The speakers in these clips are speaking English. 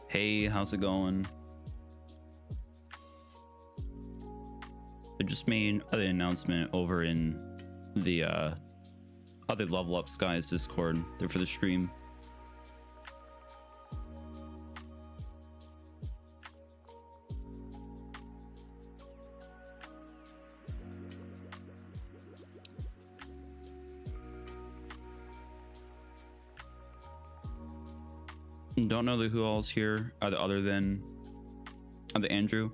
Hey, how's it going? I just made an announcement over in the other LvlUpSkies Discord there for the stream. Don't know who all's here other than the Andrew,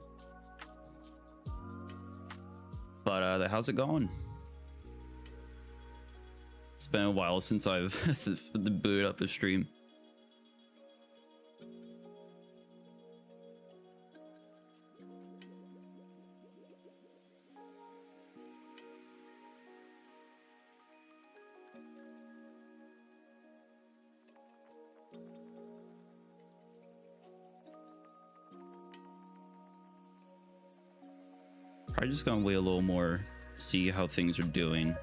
but how's it going? It's been a while since I've booted up a stream. Probably just gonna wait a little more, see how things are doing.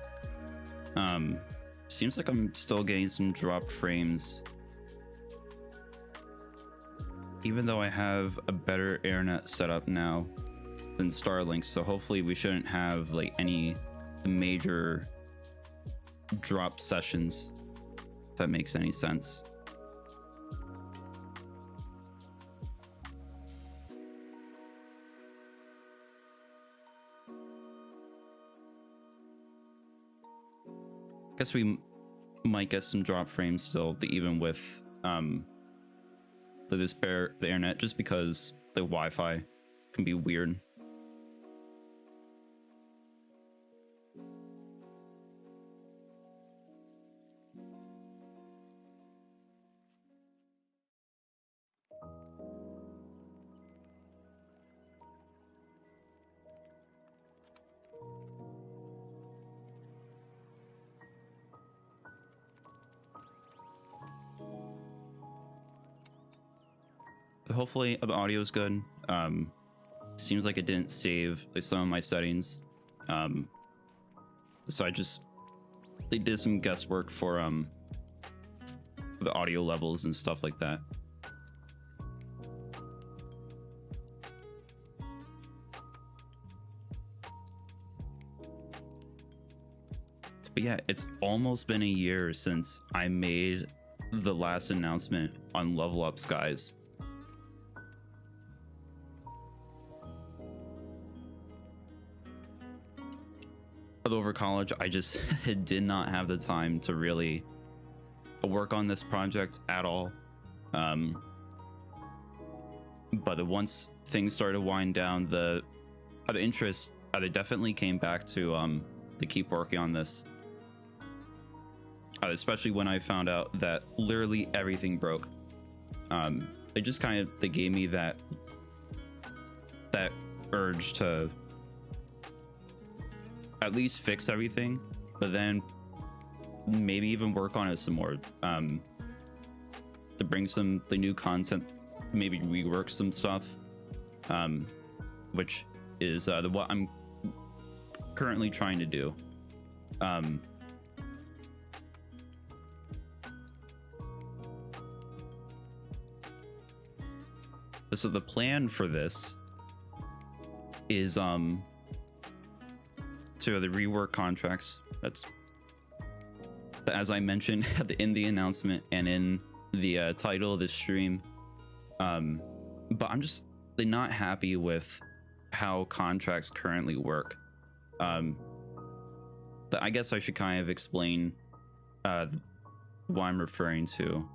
Seems like I'm still getting some dropped frames, even though I have a better internet setup now than Starlink. So hopefully we shouldn't have like any major drop sessions, if that makes any sense. Guess we might get some drop frames still, even with the internet, just because the Wi-Fi can be weird. Hopefully the audio is good. Seems like it didn't save like some of my settings, so they did some guesswork for the audio levels and stuff like that. But yeah, it's almost been a year since I made the last announcement on LvlUpSkies. Over college, I just did not have the time to really work on this project at all. But once things started to wind down, the interest definitely came back to keep working on this. Especially when I found out that literally everything broke. It just they gave me that urge to at least fix everything, but then maybe even work on it some more, to bring the new content, maybe rework some stuff, which is what I'm currently trying to do. So the plan for this is so the rework contracts, that's, as I mentioned in the announcement and in the title of this stream, but I'm just not happy with how contracts currently work. I guess I should kind of explain what I'm referring to.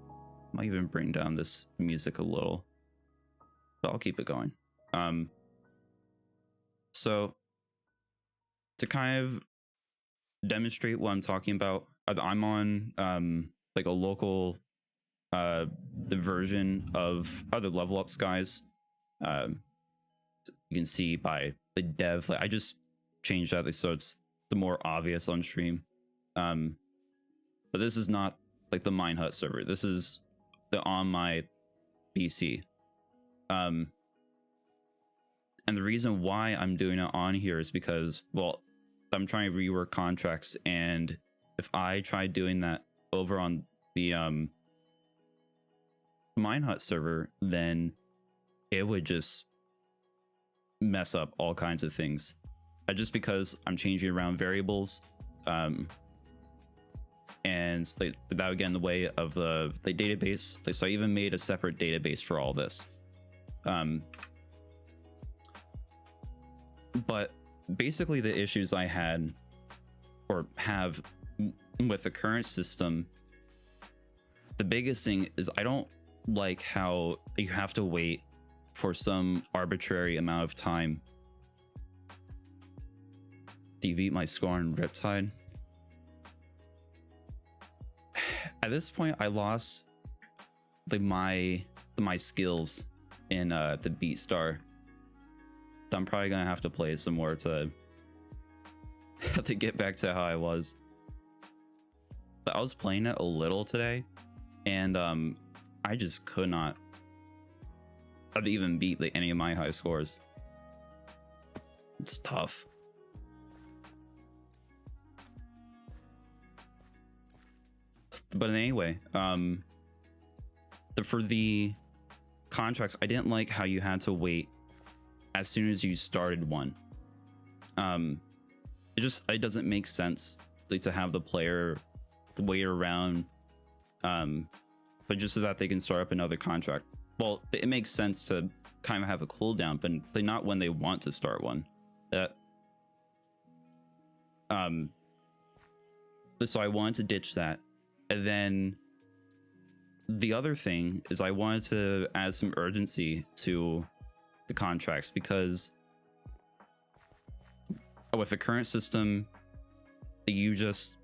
I might even bring down this music a little, but I'll keep it going. So to kind of demonstrate what I'm talking about, I'm on like a local the version of other level up skies. You can see by the dev, like I just changed that so it's the more obvious on stream. But this is not like the Minehut server. This is the on my PC. And the reason why I'm doing it on here is because, well, I'm trying to rework contracts, and if I try doing that over on the Minehut server, then it would just mess up all kinds of things. Just because I'm changing around variables, and that would get in the way of the database. So I even made a separate database for all this. But basically the issues I had or have with the current system, the biggest thing is I don't like how you have to wait for some arbitrary amount of time. Do you beat my score on Riptide? At this point, I lost like my skills in the Beat Star. So I'm probably gonna have to play some more to get back to how I was. But I was playing it a little today, and I just could not even beat like any of my high scores. It's tough. But anyway, for the contracts, I didn't like how you had to wait as soon as you started one. It doesn't make sense like, to have the player wait around, but just so that they can start up another contract. Well, it makes sense to kind of have a cooldown, but not when they want to start one. So I wanted to ditch that. And then the other thing is I wanted to add some urgency to the contracts, because with the current system, you just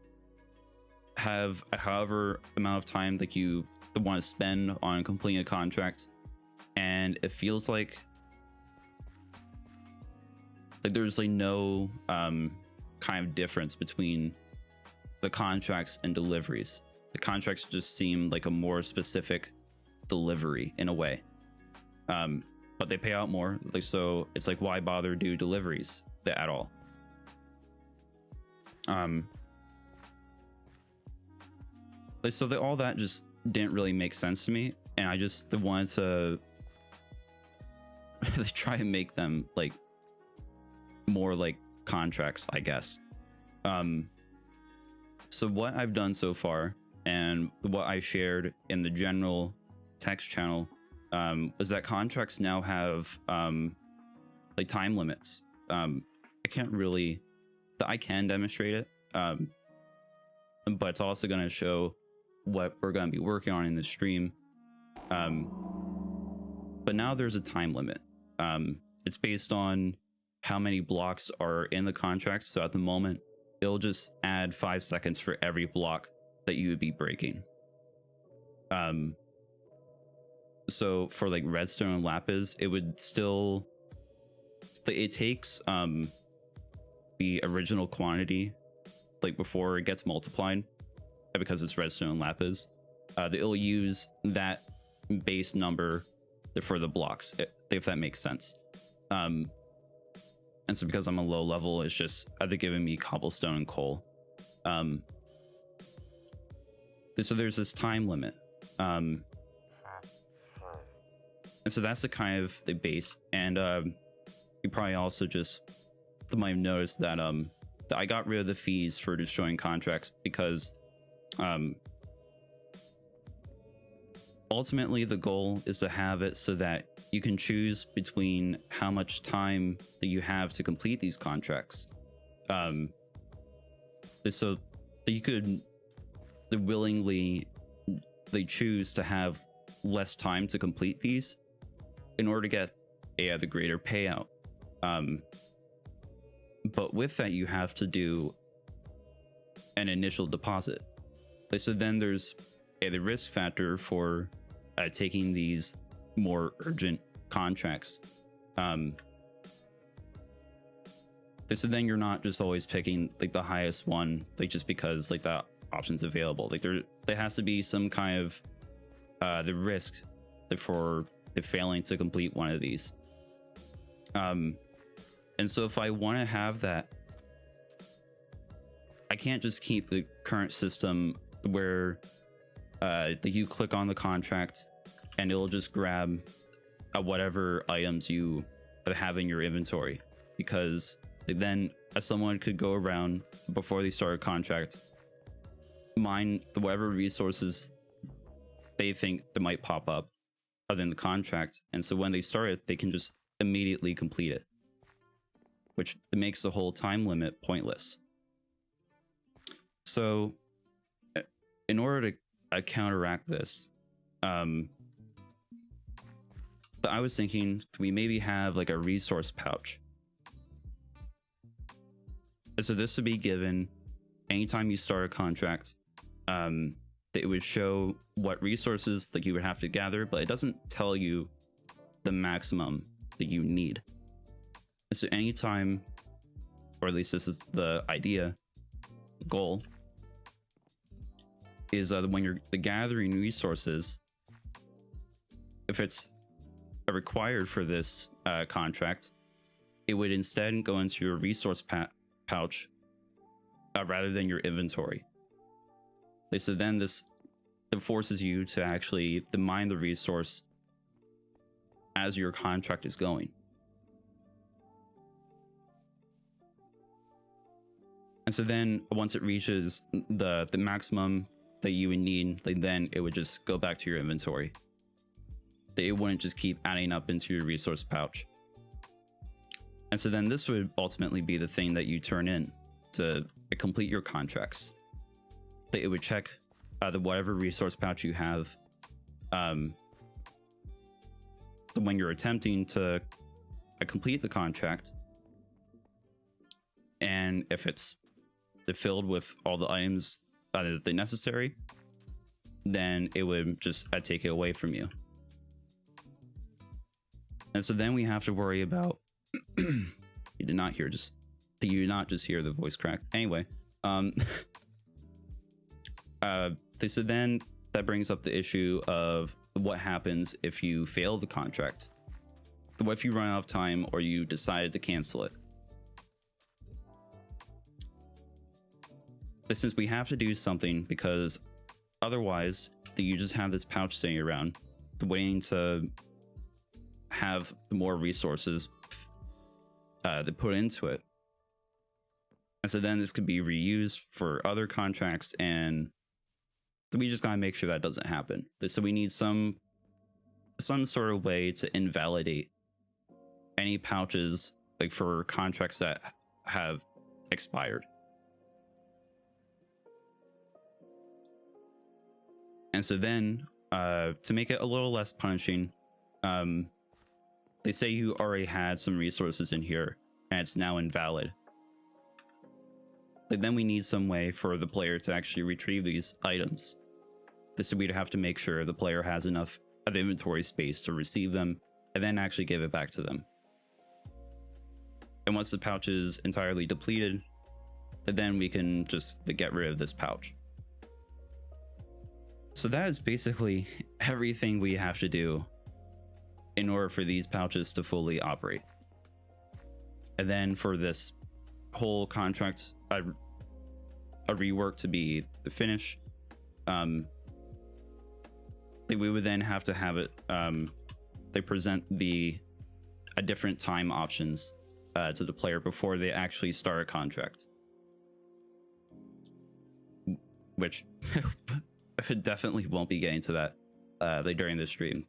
have however amount of time that you want to spend on completing a contract, and it feels like there's like no kind of difference between the contracts and deliveries. The contracts just seem like a more specific delivery in a way, but they pay out more. Like, so it's like, why bother do deliveries at all? So all that just didn't really make sense to me, and I just wanted to try and make them like more like contracts, I guess. So what I've done so far, and what I shared in the general text channel, is that contracts now have like time limits. I can demonstrate it, but it's also going to show what we're going to be working on in the stream. But now there's a time limit. It's based on how many blocks are in the contract. So at the moment, it'll just add 5 seconds for every block that you would be breaking. So for like redstone and lapis, it would still, it takes the original quantity like before it gets multiplied, because it's redstone and lapis. It'll use that base number for the blocks, if that makes sense. And so because I'm a low level, it's just either giving me cobblestone and coal. So there's this time limit. And so that's the kind of the base. And you probably also just might have noticed that I got rid of the fees for destroying contracts, because ultimately the goal is to have it so that you can choose between how much time that you have to complete these contracts. So you could willingly choose to have less time to complete these in order to get the greater payout. but with that, you have to do an initial deposit. So then there's the risk factor for taking these more urgent contracts. So then you're not just always picking like the highest one, like just because like the option's available. Like there has to be some kind of the risk for the failing to complete one of these. And so if I want to have that, I can't just keep the current system where you click on the contract and it'll just grab whatever items you have in your inventory, because then someone could go around before they start a contract, mine whatever resources they think that might pop up other than the contract, and so when they start it, they can just immediately complete it, which makes the whole time limit pointless. So in order to counteract this, I was thinking we maybe have like a resource pouch. So this would be given anytime you start a contract. It would show what resources that you would have to gather, but it doesn't tell you the maximum that you need. So anytime, or at least this is the idea, goal, is when you're gathering resources, if it's required for this contract, it would instead go into your resource pouch rather than your inventory. So then this forces you to actually mine the resource as your contract is going. And so then once it reaches the maximum that you would need, then it would just go back to your inventory. It wouldn't just keep adding up into your resource pouch. And so then this would ultimately be the thing that you turn in to complete your contracts. It would check whatever resource pouch you have when you're attempting to complete the contract, and if it's filled with all the items that are necessary, then it would just take it away from you. And so then we have to worry about you did not just hear the voice crack. Anyway, so then that brings up the issue of what happens if you fail the contract. What if you run out of time or you decided to cancel it? But since we have to do something, because otherwise you just have this pouch sitting around waiting to have more resources to put into it. And so then this could be reused for other contracts, and we just gotta make sure that doesn't happen. So we need some sort of way to invalidate any pouches like for contracts that have expired. And so then to make it a little less punishing, they say you already had some resources in here and it's now invalid. Then we need some way for the player to actually retrieve these items. So we'd have to make sure the player has enough of inventory space to receive them and then actually give it back to them. And once the pouch is entirely depleted, then we can just get rid of this pouch. So that is basically everything we have to do in order for these pouches to fully operate. And then for this whole contract, a rework to be the finish, we would then have to have it, they present different time options to the player before they actually start a contract. Which definitely won't be getting to that during this stream.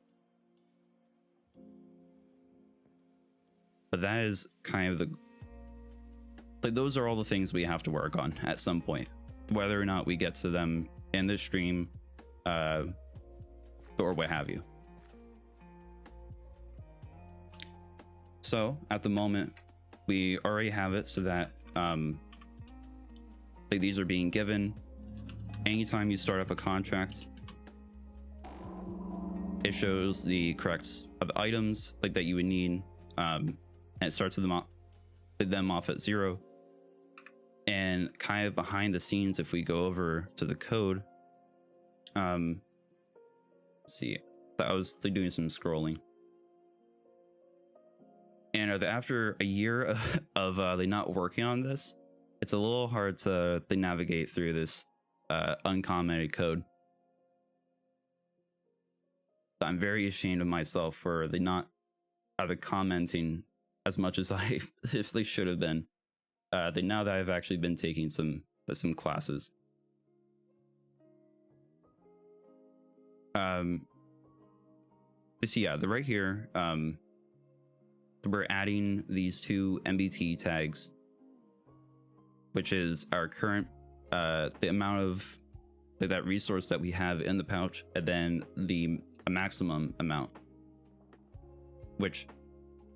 But that is kind of those are all the things we have to work on at some point, whether or not we get to them in this stream or what have you. So at the moment, we already have it so that like these are being given anytime you start up a contract. It shows the correct of items like that you would need, and it starts with them off at 0. And kind of behind the scenes, if we go over to the code, let's see, I was doing some scrolling, and after a year of they not working on this, it's a little hard to navigate through this uncommented code. I'm very ashamed of myself for the not commenting as much as if they should have been. Now that I've actually been taking some classes. So yeah, right here, we're adding these 2 MBT tags, which is our current the amount of that resource that we have in the pouch, and then the maximum amount, which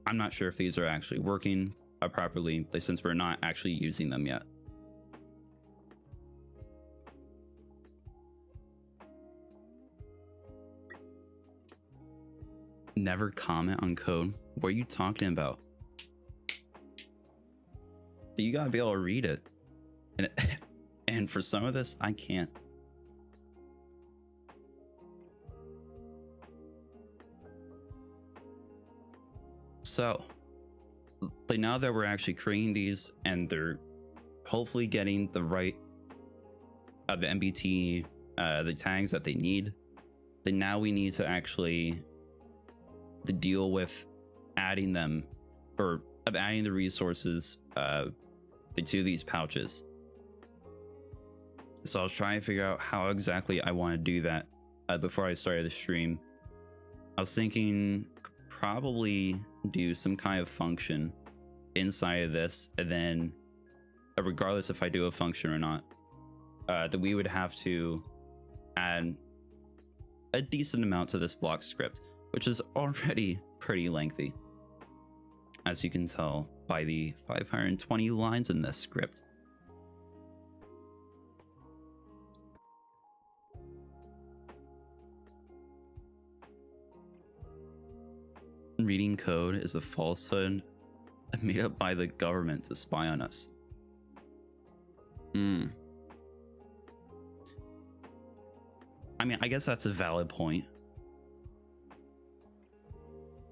I'm not sure if these are actually working properly, since we're not actually using them yet. Never comment on code? What are you talking about? You gotta be able to read it, and for some of this I can't. So now that we're actually creating these and they're hopefully getting the right the MBT the tags that they need, then now we need to actually deal with adding them, or adding the resources to these pouches. So I was trying to figure out how exactly I want to do that before I started the stream. I was thinking probably do some kind of function inside of this, and then regardless if I do a function or not, that we would have to add a decent amount to this block script, which is already pretty lengthy, as you can tell by the 520 lines in this script. Reading code is a falsehood made up by the government to spy on us. I mean, I guess that's a valid point.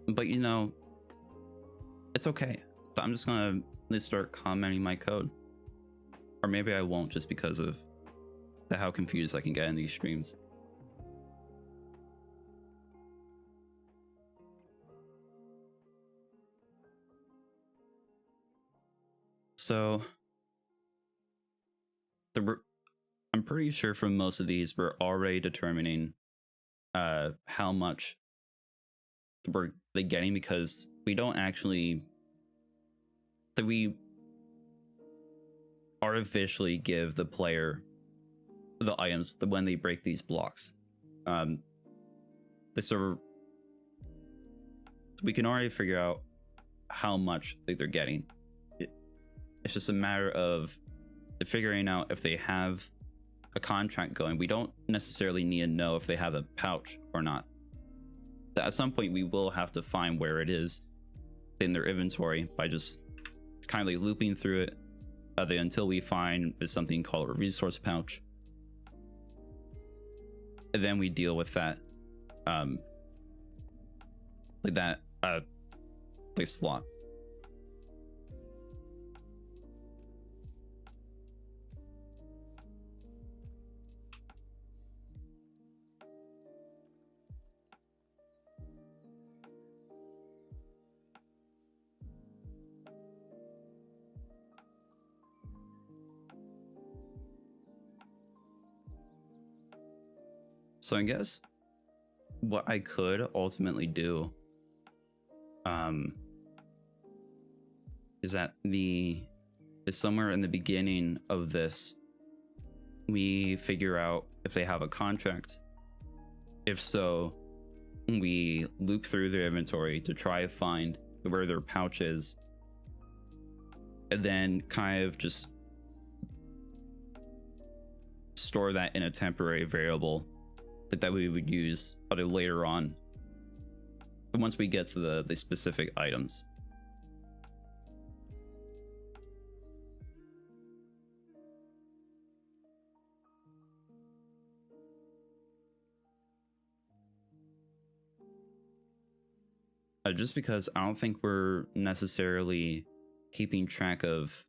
But you know, it's okay. I'm just gonna start commenting my code. Or maybe I won't, just because of how confused I can get in these streams. So I'm pretty sure for most of these we're already determining how much we're getting, because we don't actually we artificially give the player the items when they break these blocks. So we can already figure out how much they're getting. It's just a matter of figuring out if they have a contract going. We don't necessarily need to know if they have a pouch or not. At some point, we will have to find where it is in their inventory by just kind of like looping through it until we find something called a resource pouch. And then we deal with that, like slot. So I guess what I could ultimately do is that somewhere in the beginning of this, we figure out if they have a contract. If so, we loop through their inventory to try to find where their pouch is, and then kind of just store that in a temporary variable that we would use later on once we get to the specific items. Just because I don't think we're necessarily keeping track of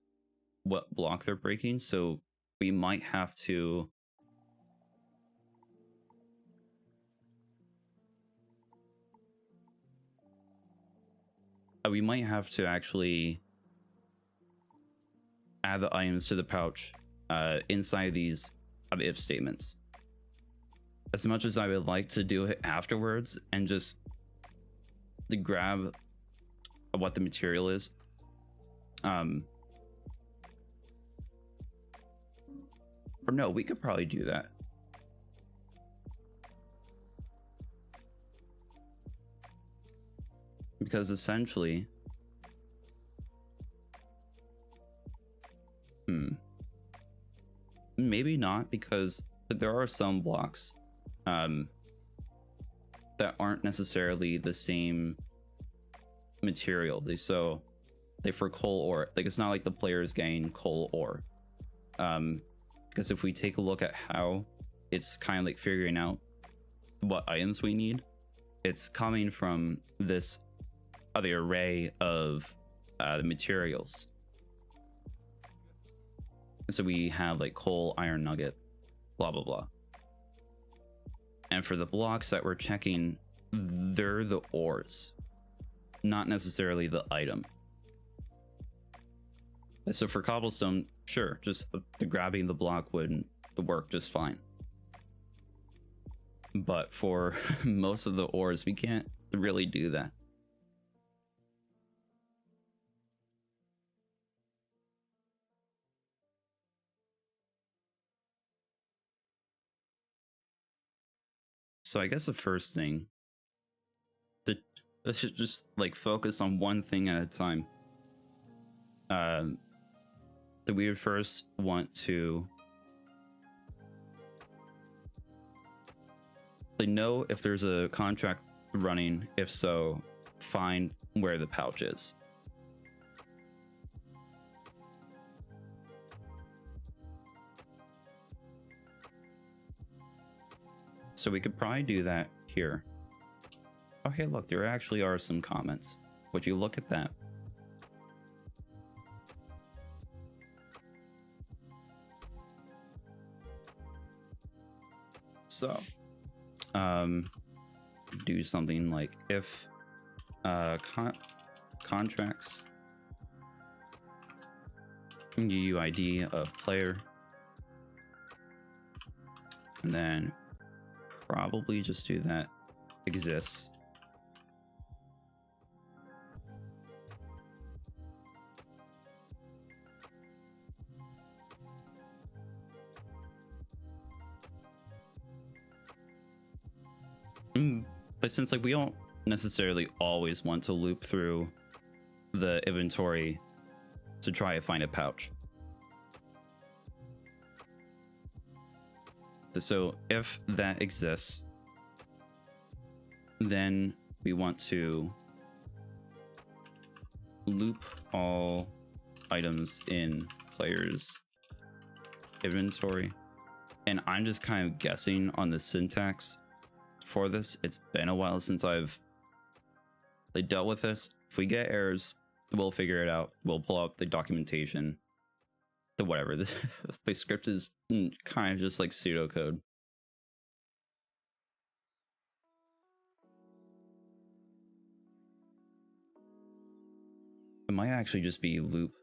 what block they're breaking, so we might have to actually add the items to the pouch inside these if statements. As much as I would like to do it afterwards and just to grab what the material is, or no, we could probably do that. Because essentially, maybe not, because there are some blocks that aren't necessarily the same material. They for coal ore, like it's not like the players gain coal ore. Because if we take a look at how it's kind of like figuring out what items we need, it's coming from this the array of the materials. So we have like coal, iron nugget, blah blah blah. And for the blocks that we're checking, they're the ores, not necessarily the item. So for cobblestone, sure, just the grabbing the block would work just fine. But for most of the ores, we can't really do that. So I guess the first thing, let's just like focus on one thing at a time. That we would first want to know if there's a contract running. If so, find where the pouch is. So we could probably do that here. Okay, look, there actually are some comments. Would you look at that? So, do something like if contracts UUID of player, and then probably just do that exists. But since like we don't necessarily always want to loop through the inventory to try to find a pouch. So if that exists, then we want to loop all items in player's inventory. And I'm just kind of guessing on the syntax for this. It's been a while since I've dealt with this. If we get errors, we'll figure it out. We'll pull up the documentation, whatever. The script is kind of just like pseudocode. It might actually just be loop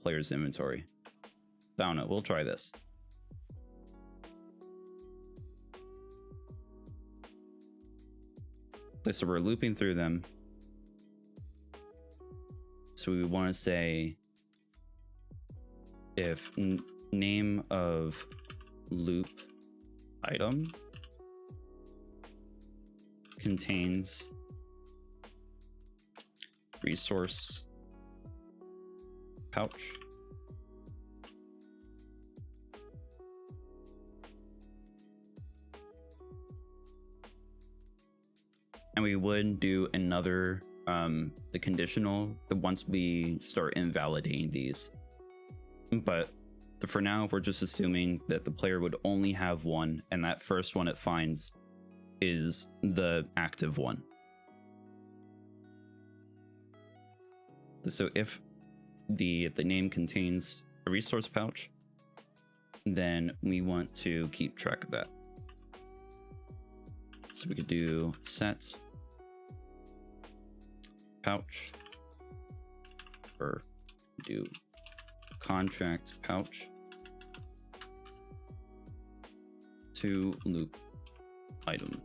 player's inventory. I don't know. We'll try this. So we're looping through them. So we want to say if name of loop item contains resource pouch. And we would do another, the conditional once we start invalidating these. But for now, we're just assuming that the player would only have one, and that first one it finds is the active one. So if the name contains a resource pouch, then we want to keep track of that. So we could do set pouch, or do contract pouch to loop item.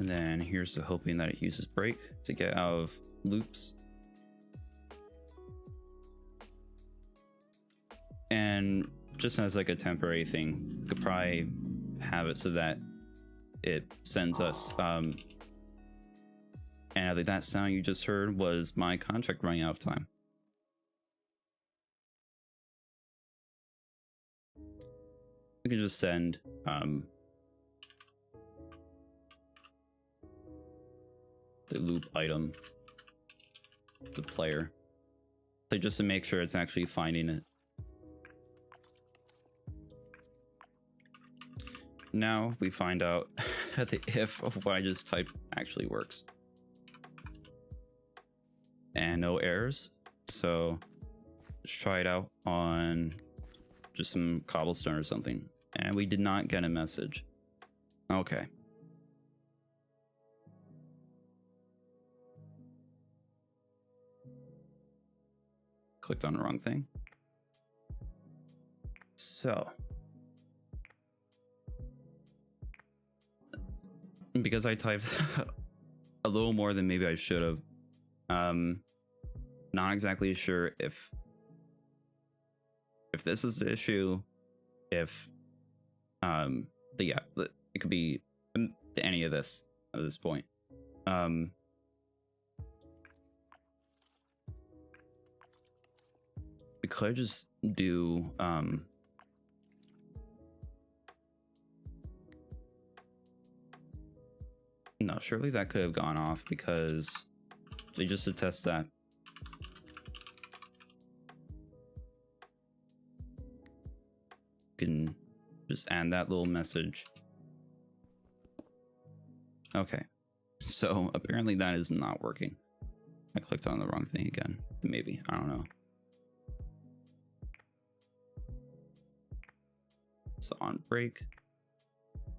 And then here's to hoping that it uses break to get out of loops. And just as like a temporary thing, you could probably have it so that it sends us and like that sound you just heard was my contract running out of time. We can just send the loop item to player, so just to make sure it's actually finding it. Now we find out that the if of what I just typed actually works. And no errors. So let's try it out on just some cobblestone or something. And we did not get a message. Okay. Clicked on the wrong thing. So because I typed a little more than maybe I should have, not exactly sure if this is the issue, if yeah, it could be any of this at this point. We could just do no, surely that could have gone off, because just to test that. Can just add that little message. Okay, so apparently that is not working. I clicked on the wrong thing again. Maybe, I don't know. So on break,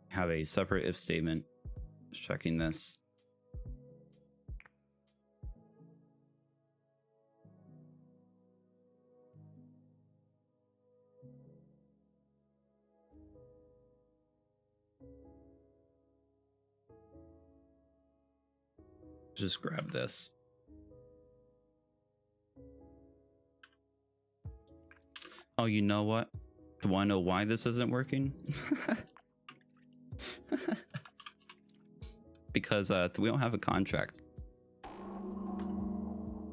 have a separate if statement. Just checking this. Just grab this. Oh, you know what? Do I know why this isn't working? Because we don't have a contract.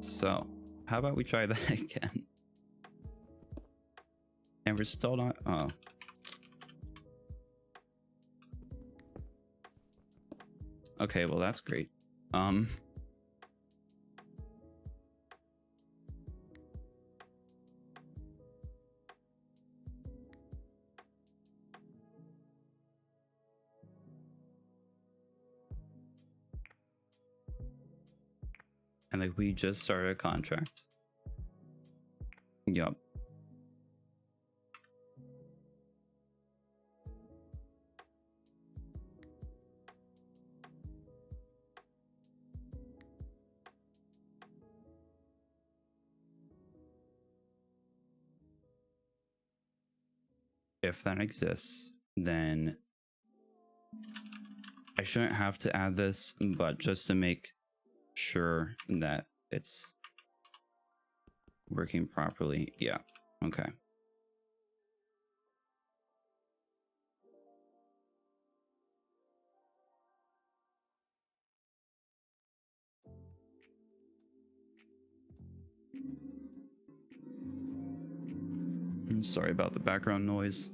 So how about we try that again? And we're still not. Oh. Okay, well that's great. And like we just started a contract. Yup. If that exists, then I shouldn't have to add this, but just to make sure that it's working properly. Yeah, okay. Sorry about the background noise.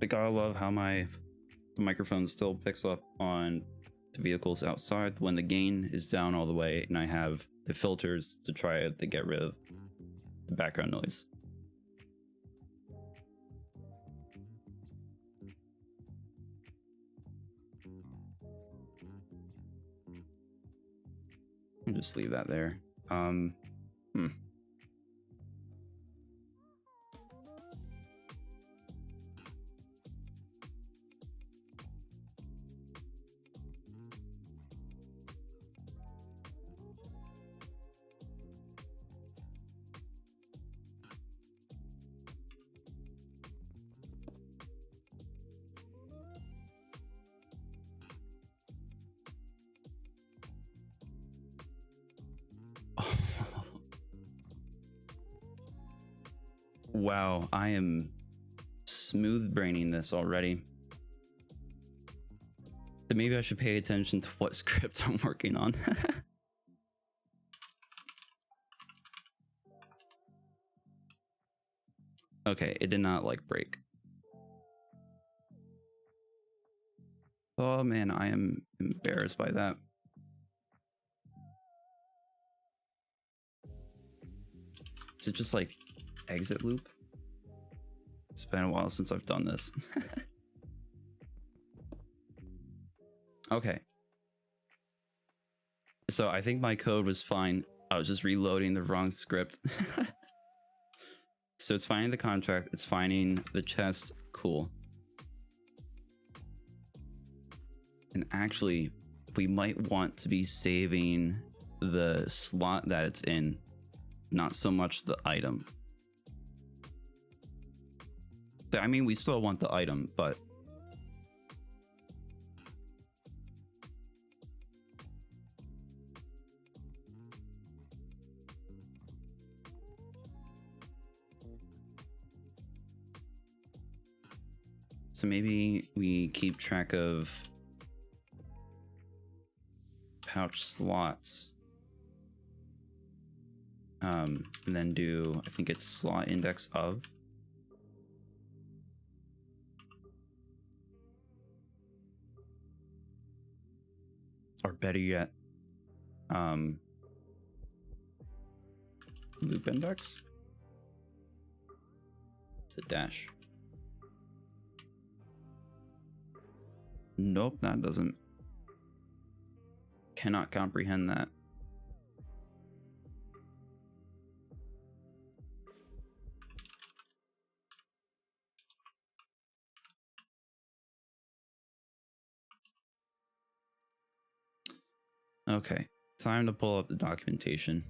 I gotta love how the microphone still picks up on the vehicles outside when the gain is down all the way, and I have the filters to try to get rid of the background noise. I'll just leave that there. Wow, I am smooth braining this already. So maybe I should pay attention to what script I'm working on. Okay, it did not like break. Oh man, I am embarrassed by that. Is it just like exit loop? It's been a while since I've done this. Okay. So I think my code was fine. I was just reloading the wrong script. So it's finding the contract, it's finding the chest, cool. And actually, we might want to be saving the slot that it's in, not so much the item. I mean, we still want the item, but so maybe we keep track of pouch slots, and then do, I think it's slot index of. Or better yet, loop index, the dash. Nope, that doesn't, cannot comprehend that. Okay, time to pull up the documentation.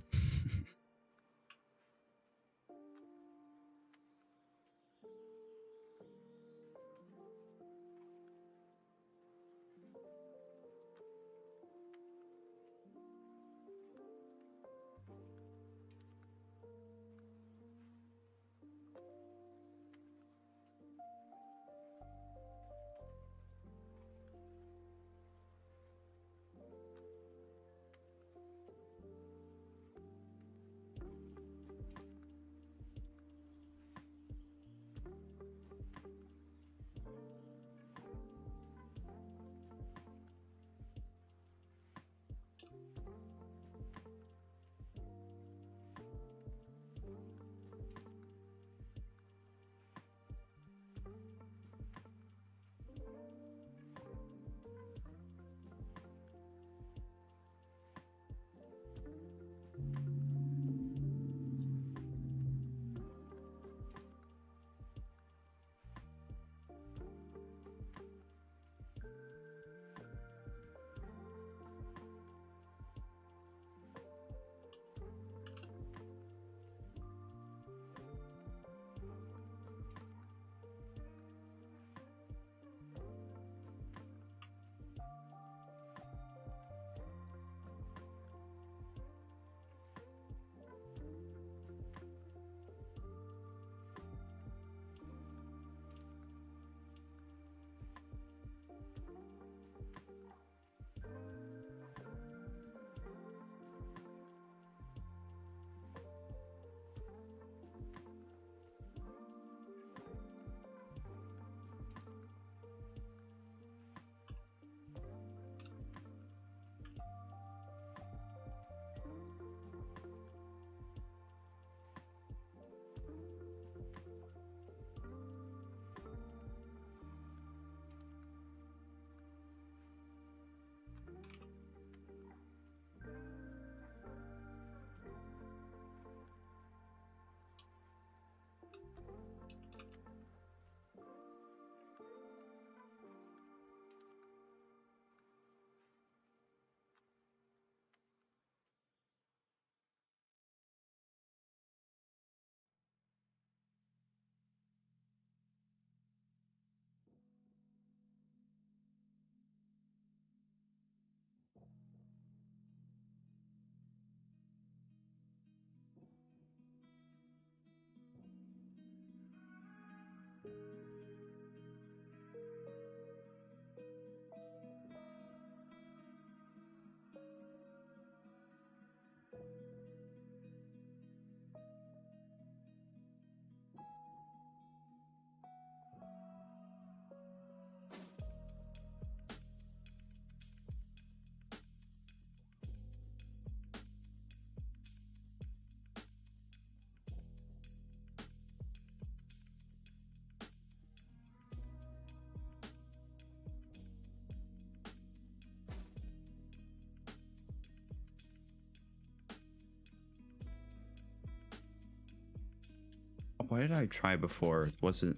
what did I try before? Was it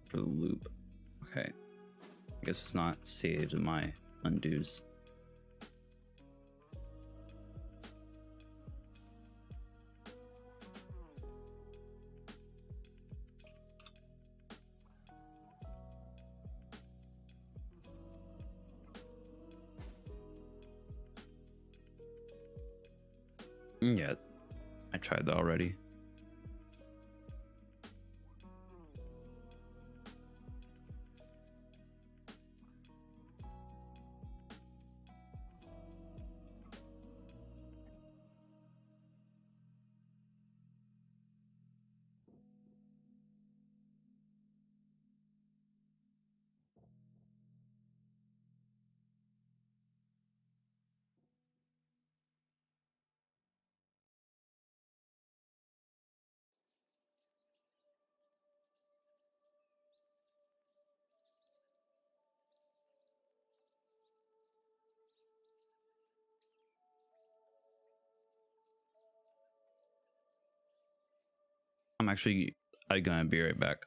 for the loop? Okay, I guess it's not saved in my undos. Yeah, I tried that already. I'm gonna be right back.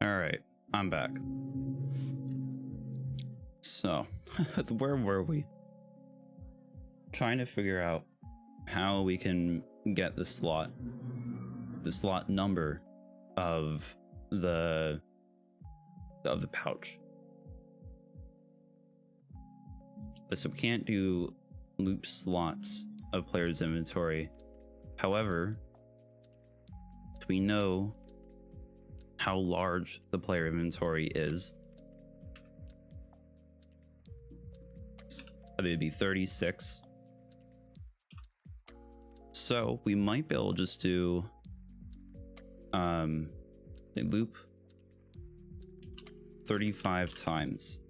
All right, I'm back. So, where were we? Trying to figure out how we can get the slot number of the pouch. So we can't do loop slots of player's inventory. However, we know how large the player inventory is. It would be 36. So we might be able to just do a loop 35 times.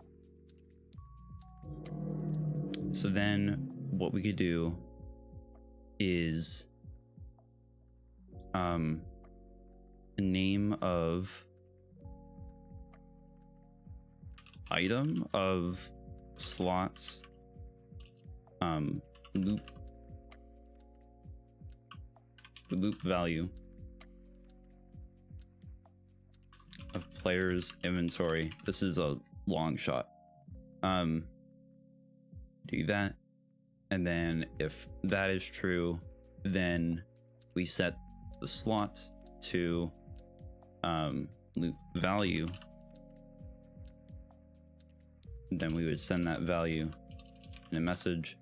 So then what we could do is name of item of slots loop value of player's inventory. This is a long shot. Do that, and then if that is true, then we set the slot to loop value. Then we would send that value in a message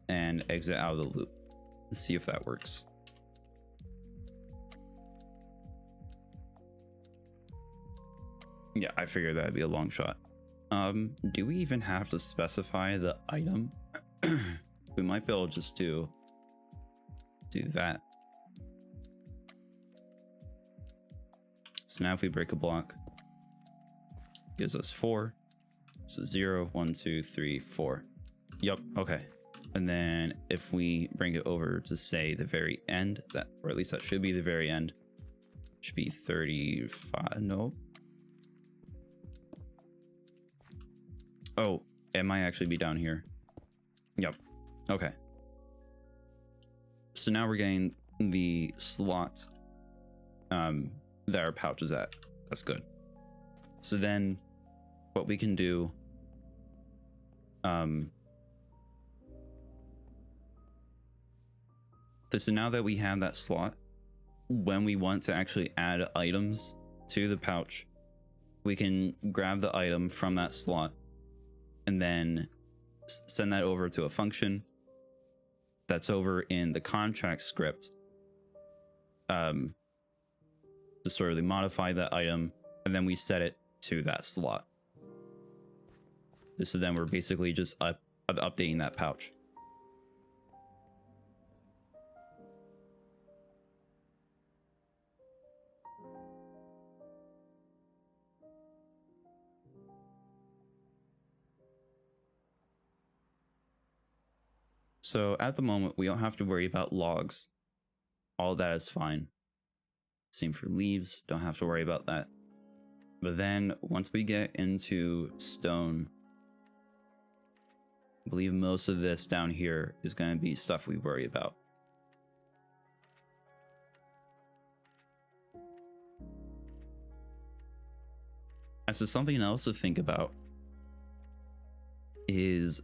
and exit out of the loop. Let's see if that works. Yeah, I figured that'd be a long shot. Do we even have to specify the item? We might be able to just do that. So now if we break a block, it gives us 4. So 0, 1, 2, 3, 4. Yep, okay. And then if we bring it over to say the very end, that, or at least that should be the very end, should be 35. No. Oh, it might actually be down here. Yep. Okay. So now we're getting the slot that our pouch is at. That's good. So then what we can do so now that we have that slot, when we want to actually add items to the pouch, we can grab the item from that slot and then send that over to a function that's over in the contract script to sort of modify that item, and then we set it to that slot. So then we're basically just updating that pouch. So at the moment, we don't have to worry about logs. All that is fine. Same for leaves, don't have to worry about that. But then once we get into stone, I believe most of this down here is going to be stuff we worry about. And so something else to think about is,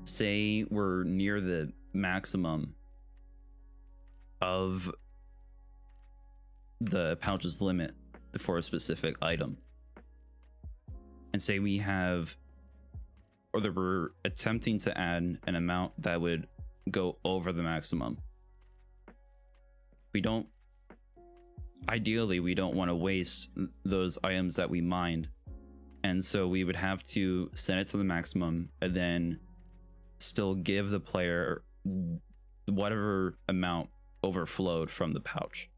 say we're near the maximum of the pouch's limit for a specific item, and say we have, or that we're attempting to add an amount that would go over the maximum. Ideally we don't want to waste those items that we mined, and so we would have to set it to the maximum and then still give the player whatever amount overflowed from the pouch.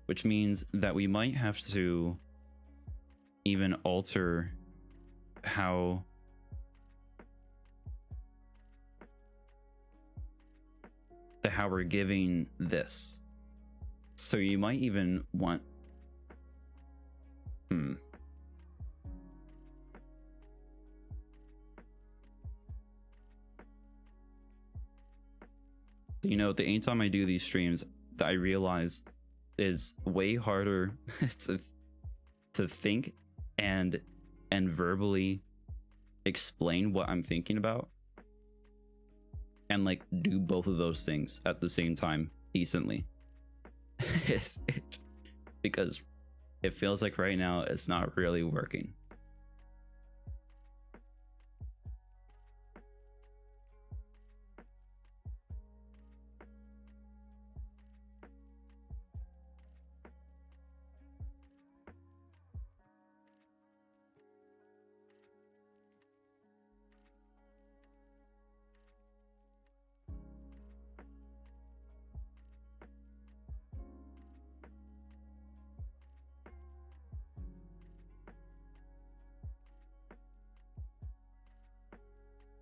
Which means that we might have to even alter how we're giving this. So you might even want you know, the anytime I do these streams, that I realize is way harder to think and verbally explain what I'm thinking about and like do both of those things at the same time decently. Because it feels like right now it's not really working.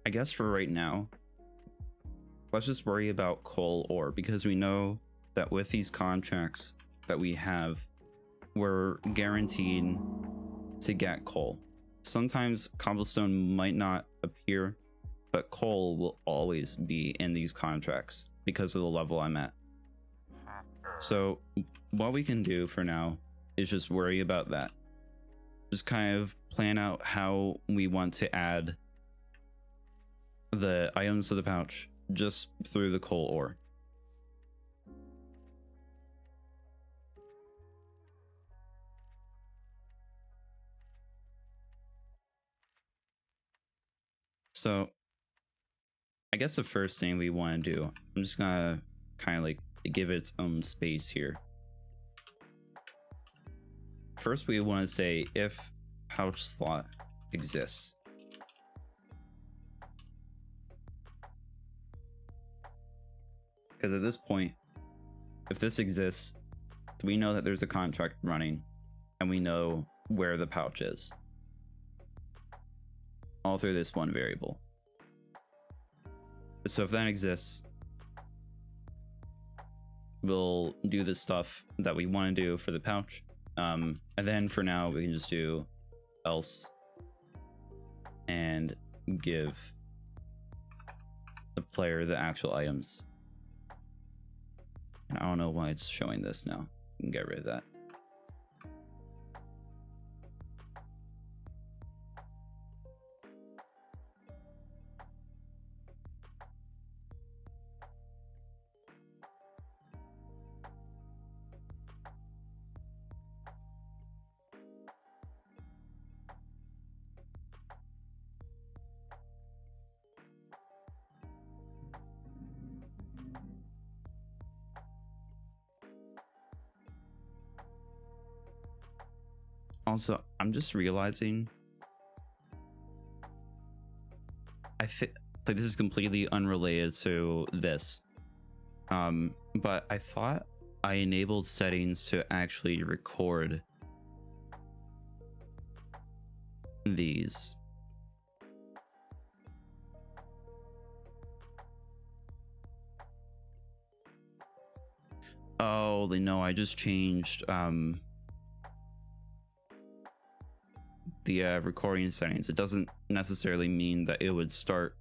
I guess for right now, let's just worry about coal ore, because we know that with these contracts that we have, we're guaranteed to get coal. Sometimes cobblestone might not appear, but coal will always be in these contracts because of the level I'm at. So what we can do for now is just worry about that. Just kind of plan out how we want to add the items to the pouch just through the coal ore. So I guess the first thing we want to do, I'm just gonna kind of like give it its own space here. First, we want to say if pouch slot exists. Because at this point, if this exists, we know that there's a contract running and we know where the pouch is. All through this one variable. So if that exists, we'll do the stuff that we want to do for the pouch. And then for now, we can just do else and give the player the actual items. And I don't know why it's showing this now. We can get rid of that. Also, I'm just realizing I think like this is completely unrelated to this. But I thought I enabled settings to actually record these. Oh, no, I just changed the recording settings. It doesn't necessarily mean that it would start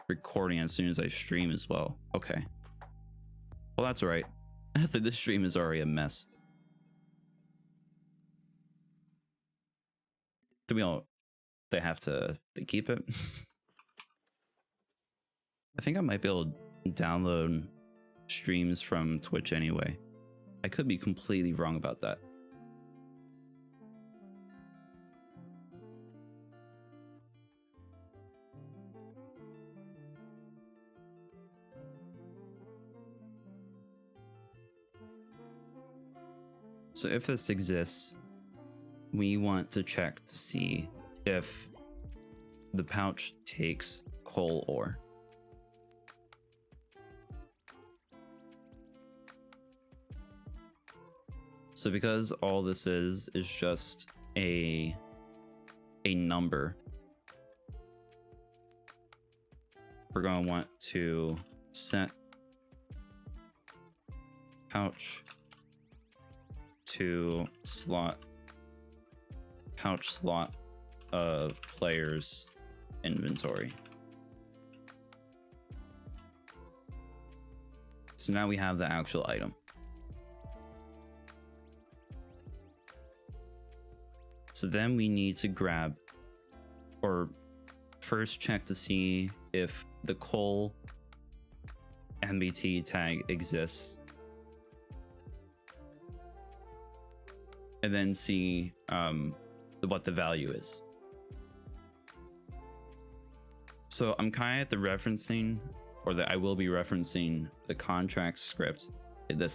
recording as soon as I stream as well. Okay. Well, that's all right. This stream is already a mess. They have to keep it. I think I might be able to download streams from Twitch anyway. I could be completely wrong about that. So if this exists, we want to check to see if the pouch takes coal ore. So because all this is just a number, we're going to want to set pouch to pouch slot of player's inventory. So now we have the actual item. So then we need to grab, or first check to see if the coal MBT tag exists, and then see what the value is. So I'm kind of at the referencing, or that I will be referencing the contract script, the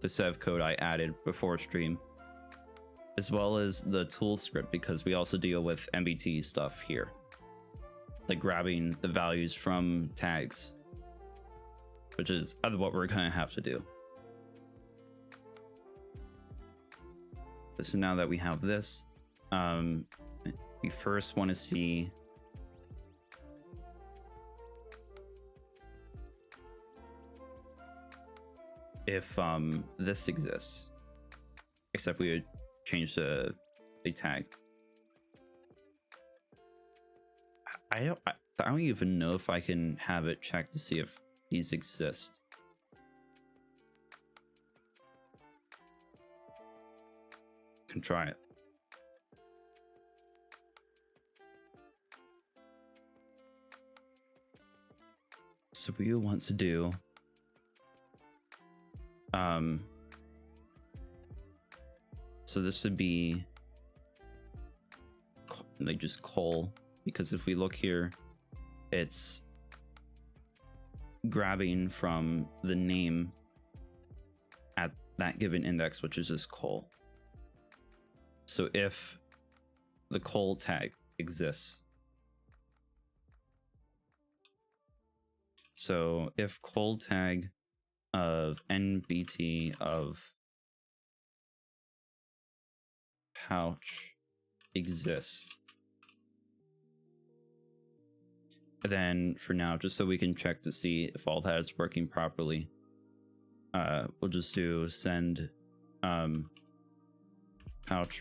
set of code I added before stream, as well as the tool script, because we also deal with MBT stuff here, like grabbing the values from tags, which is what we're gonna have to do. So now that we have this, we first want to see if this exists, except we would change the tag. I don't even know if I can have it check to see if these exist. Can try it. So we want to do so this would be like just coal, because if we look here, it's grabbing from the name at that given index, which is this coal. So if the coal tag exists, so if coal tag of NBT of pouch exists, then for now, just so we can check to see if all that is working properly, we'll just do send pouch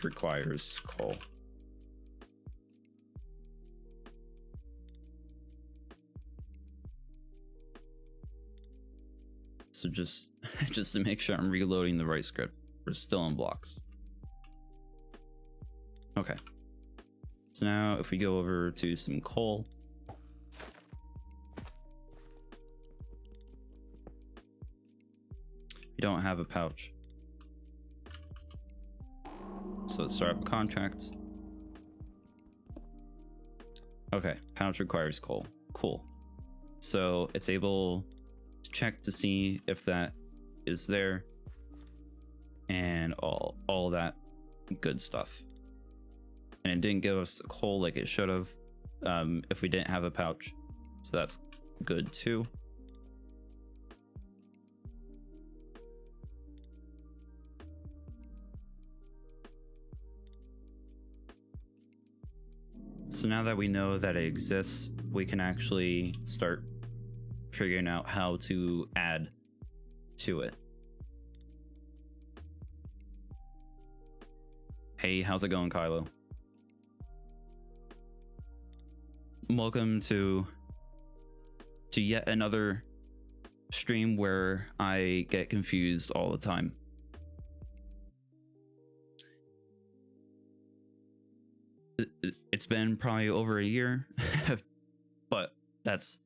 requires coal. So just to make sure I'm reloading the right script, we're still in blocks. Okay. So now if we go over to some coal, you don't have a pouch. So let's start up a contract. Okay, pouch requires coal. Cool. So it's able to check to see if that is there and all that good stuff. And it didn't give us coal like it should have if we didn't have a pouch. So that's good too. So now that we know that it exists, we can actually start figuring out how to add to it. Hey, how's it going, Kylo? Welcome to yet another stream where I get confused all the time. It's been probably over a year, but that's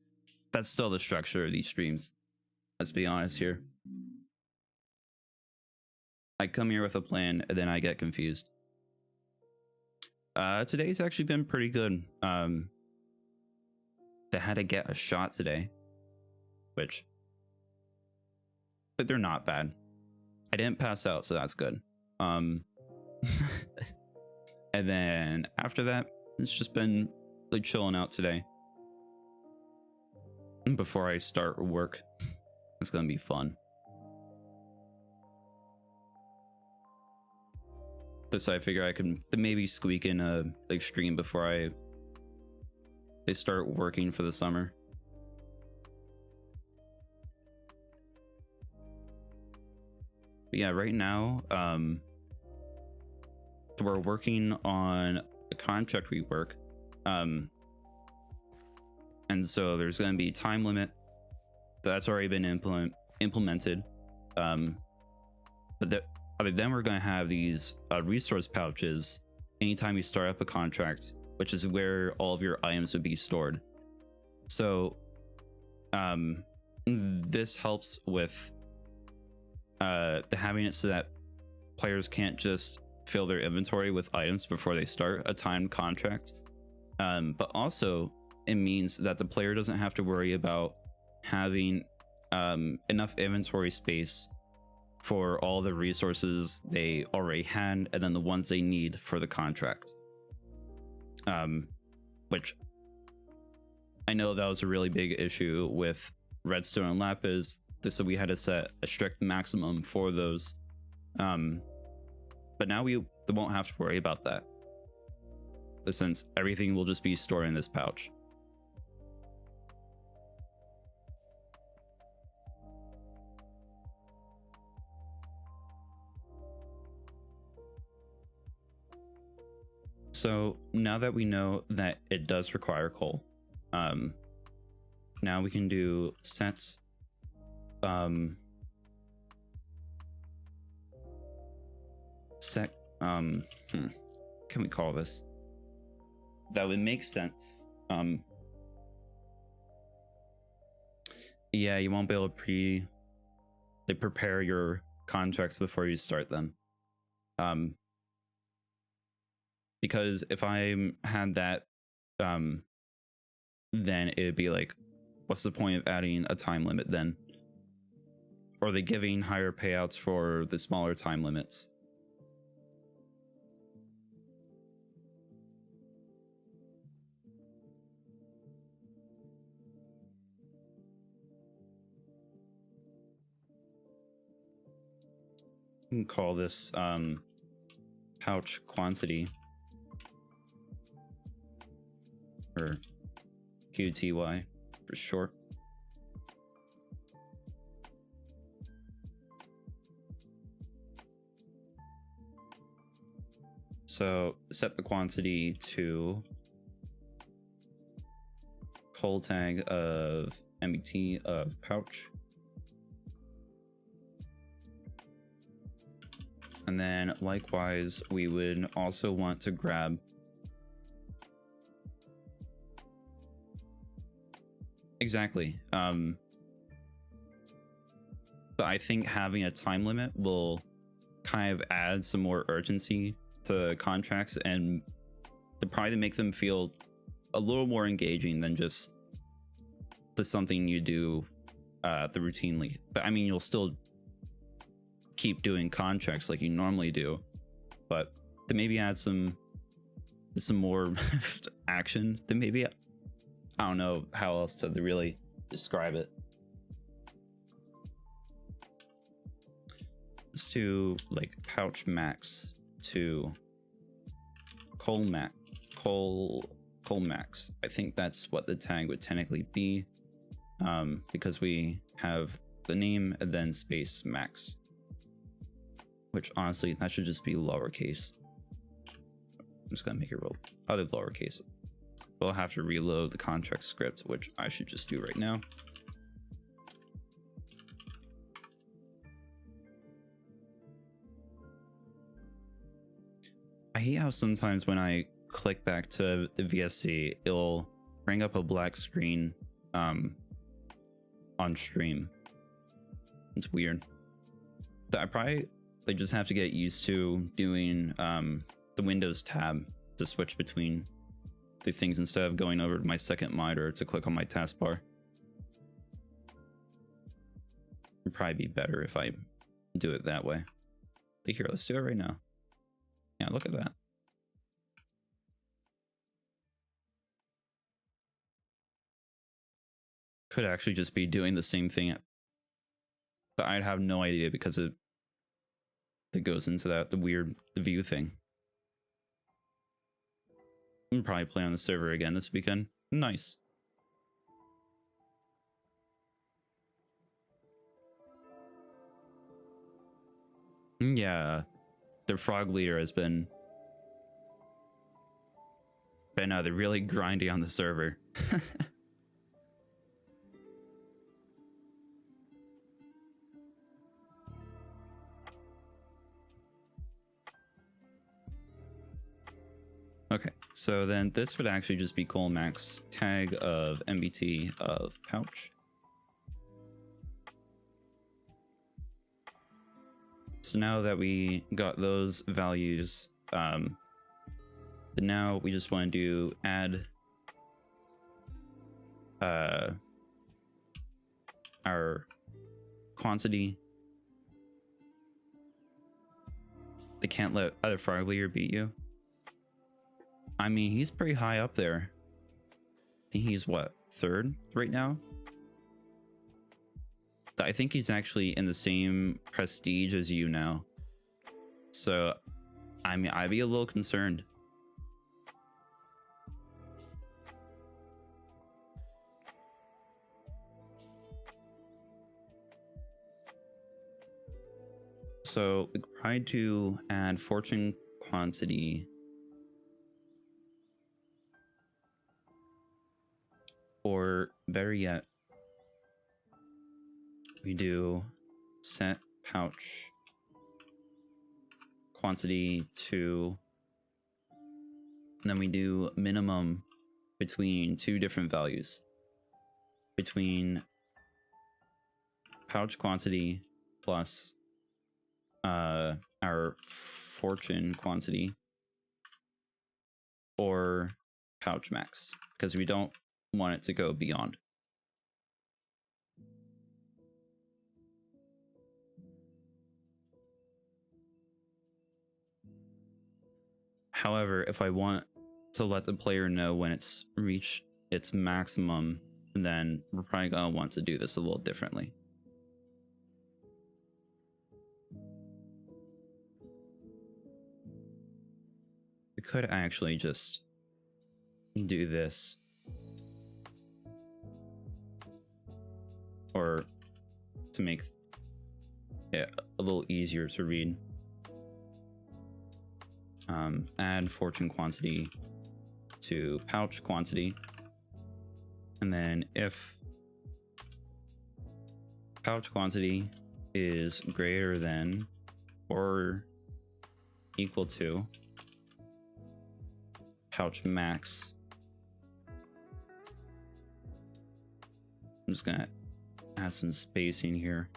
still the structure of these streams. Let's be honest here. I come here with a plan and then I get confused. Today's actually been pretty good. They had to get a shot today, but they're not bad. I didn't pass out, so that's good. And then after that, it's just been like chilling out today. Before I start work, it's gonna be fun. So I figure I can maybe squeak in a like stream before they start working for the summer. But yeah, right now, we're working on a contract rework. And so there's going to be time limit that's already been implemented. But then we're going to have these resource pouches anytime you start up a contract, which is where all of your items would be stored. So this helps with having it so that players can't just fill their inventory with items before they start a timed contract. But also it means that the player doesn't have to worry about having enough inventory space for all the resources they already had and then the ones they need for the contract. Which I know that was a really big issue with redstone and lapis, so we had to set a strict maximum for those. But now we won't have to worry about that, since everything will just be stored in this pouch. So now that we know that it does require coal, now we can do set can we call this? That would make sense. Yeah, you won't be able to prepare your contracts before you start them. Because if I had that, then it would be like, what's the point of adding a time limit then? Or are they giving higher payouts for the smaller time limits? We can call this pouch quantity, or QTY for short. So set the quantity to coal tag of MBT of pouch. And then likewise, we would also want to grab exactly. But I think having a time limit will kind of add some more urgency to contracts and to probably make them feel a little more engaging than just something you do the routinely. But I mean, you'll still keep doing contracts like you normally do, but to maybe add some more action, then maybe I don't know how else to really describe it. Let's do like pouch max to coal max. I think that's what the tag would technically be, because we have the name and then space max, which honestly that should just be lowercase. I'm just gonna make it real other lowercase. We'll have to reload the contract script, which I should just do right now. I hate how sometimes when I click back to the VSC, it'll bring up a black screen on stream. It's weird. I probably just have to get used to doing the Windows tab to switch between the things instead of going over to my second monitor to click on my taskbar. It'd probably be better if I do it that way. But here, let's do it right now. Yeah, look at that. Could actually just be doing the same thing, but I'd have no idea because it goes into the weird view thing. I'll probably play on the server again this weekend. Nice. Yeah, the frog leader has been really grinding on the server. So then this would actually just be max tag of MBT of pouch. So now that we got those values, then now we just want to do add our quantity. They can't let other froglear beat you. I mean, he's pretty high up there. I think he's what, 3rd right now? I think he's actually in the same prestige as you now. So, I mean, I'd be a little concerned. So, we could try to add fortune quantity. Or better yet, we do set pouch quantity to, and then we do minimum between 2 different values, between pouch quantity plus our fortune quantity, or pouch max, because we don't want it to go beyond. However, if I want to let the player know when it's reached its maximum, then we're probably gonna want to do this a little differently. We could actually just do this, or to make it a little easier to read, add fortune quantity to pouch quantity, and then if pouch quantity is greater than or equal to pouch max, I'm just gonna add some spacing here,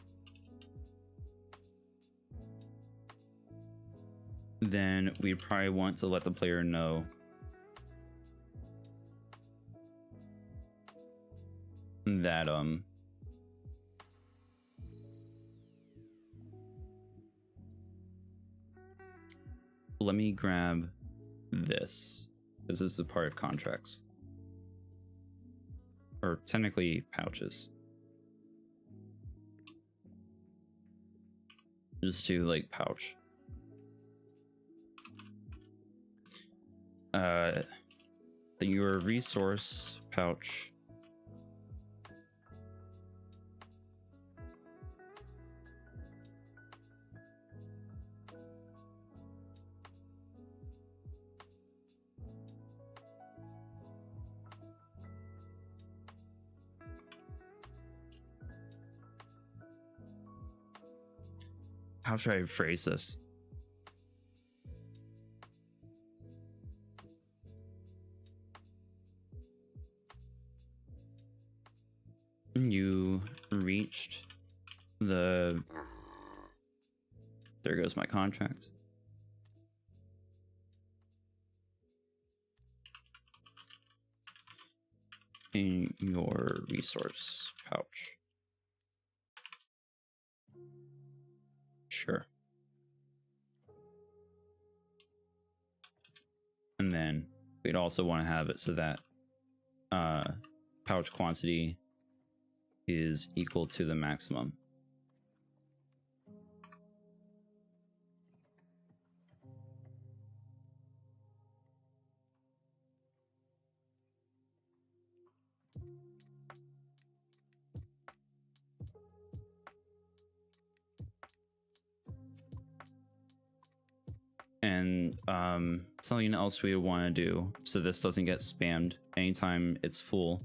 then we probably want to let the player know that let me grab this. This is the part of contracts, or technically pouches. Just do like pouch. Your resource pouch how should I phrase this? You reached the, there goes my contract. In your resource pouch. Sure. And then we'd also want to have it so that pouch quantity is equal to the maximum. And something else we would want to do so this doesn't get spammed anytime it's full.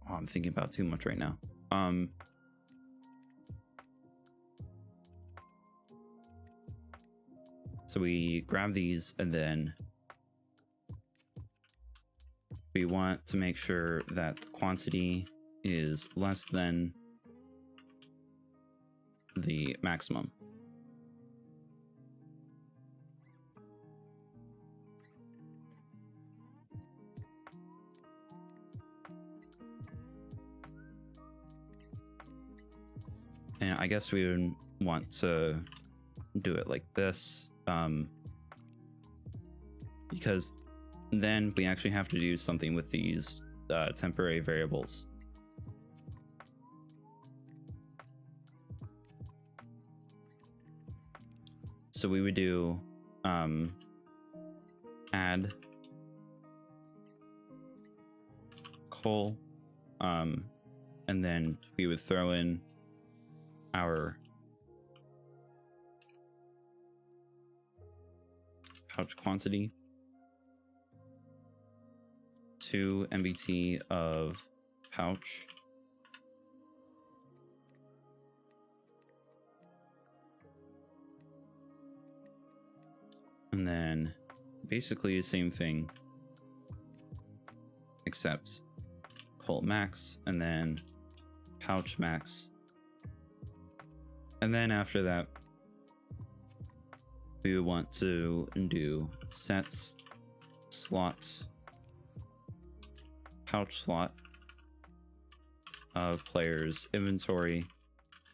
Oh, I'm thinking about too much right now. So we grab these, and then we want to make sure that the quantity is less than the maximum. And I guess we would want to do it like this, because then we actually have to do something with these temporary variables. So we would do add coal, and then we would throw in our pouch quantity, 2 MBT of pouch, and then basically the same thing except coal max and then pouch max. And then after that, we would want to do sets slot pouch slot of player's inventory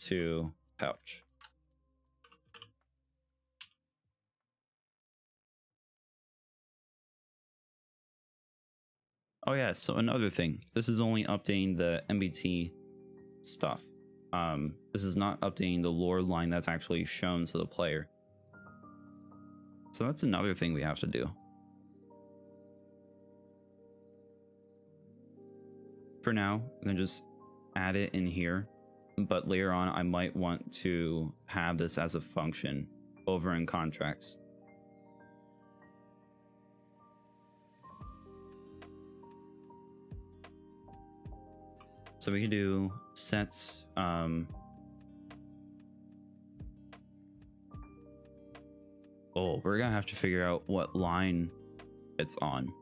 to pouch. Oh yeah, so another thing, this is only updating the MBT stuff. This is not updating the lore line that's actually shown to the player. So that's another thing we have to do. For now, I'm gonna just add it in here, but later on I might want to have this as a function over in contracts. So we can do sets oh, we're gonna have to figure out what line it's on.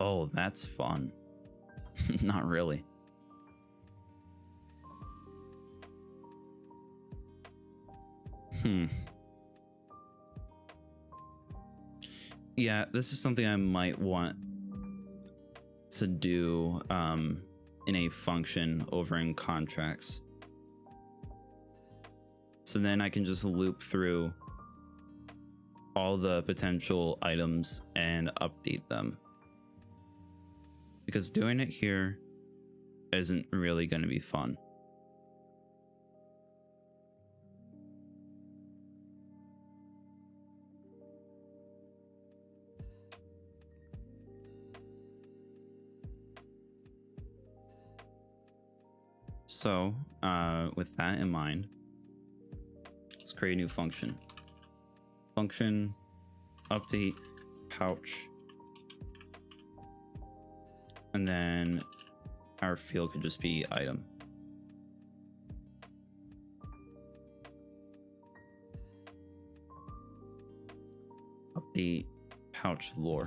Oh, that's fun. Not really. Yeah, this is something I might want to do in a function over in contracts. So then I can just loop through all the potential items and update them. Because doing it here isn't really going to be fun. So, with that in mind, let's create a new function. Function update pouch. And then our field could just be item. Update pouch lore.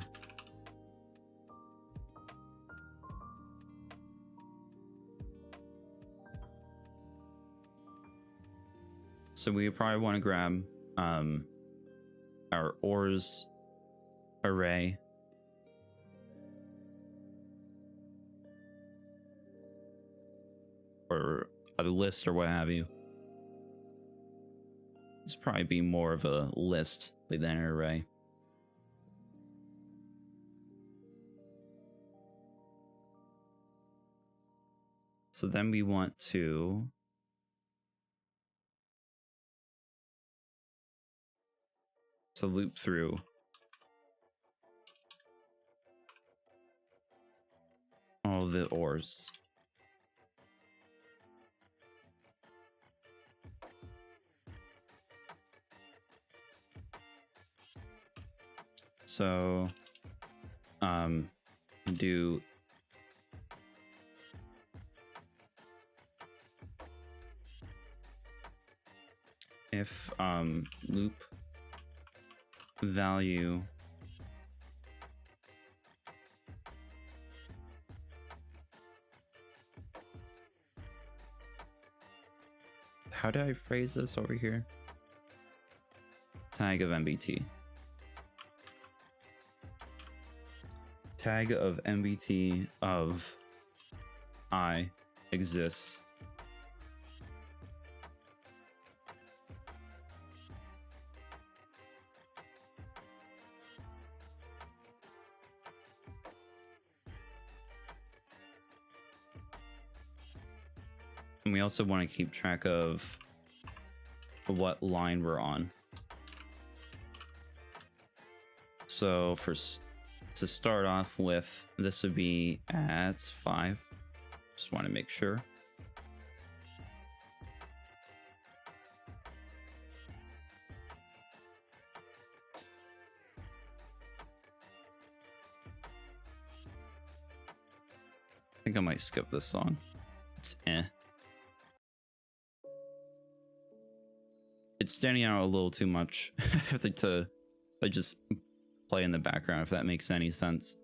So we probably want to grab our ores array. Or a list or what have you. This probably be more of a list than an array. So then we want to loop through all the ores. So do if loop value how do I phrase this over here? Tag of MBT. Tag of MBT of I exists. And we also want to keep track of what line we're on. So to start off with, this would be at 5. Just want to make sure. I think I might skip this song. It's eh. It's standing out a little too much to just play in the background, if that makes any sense.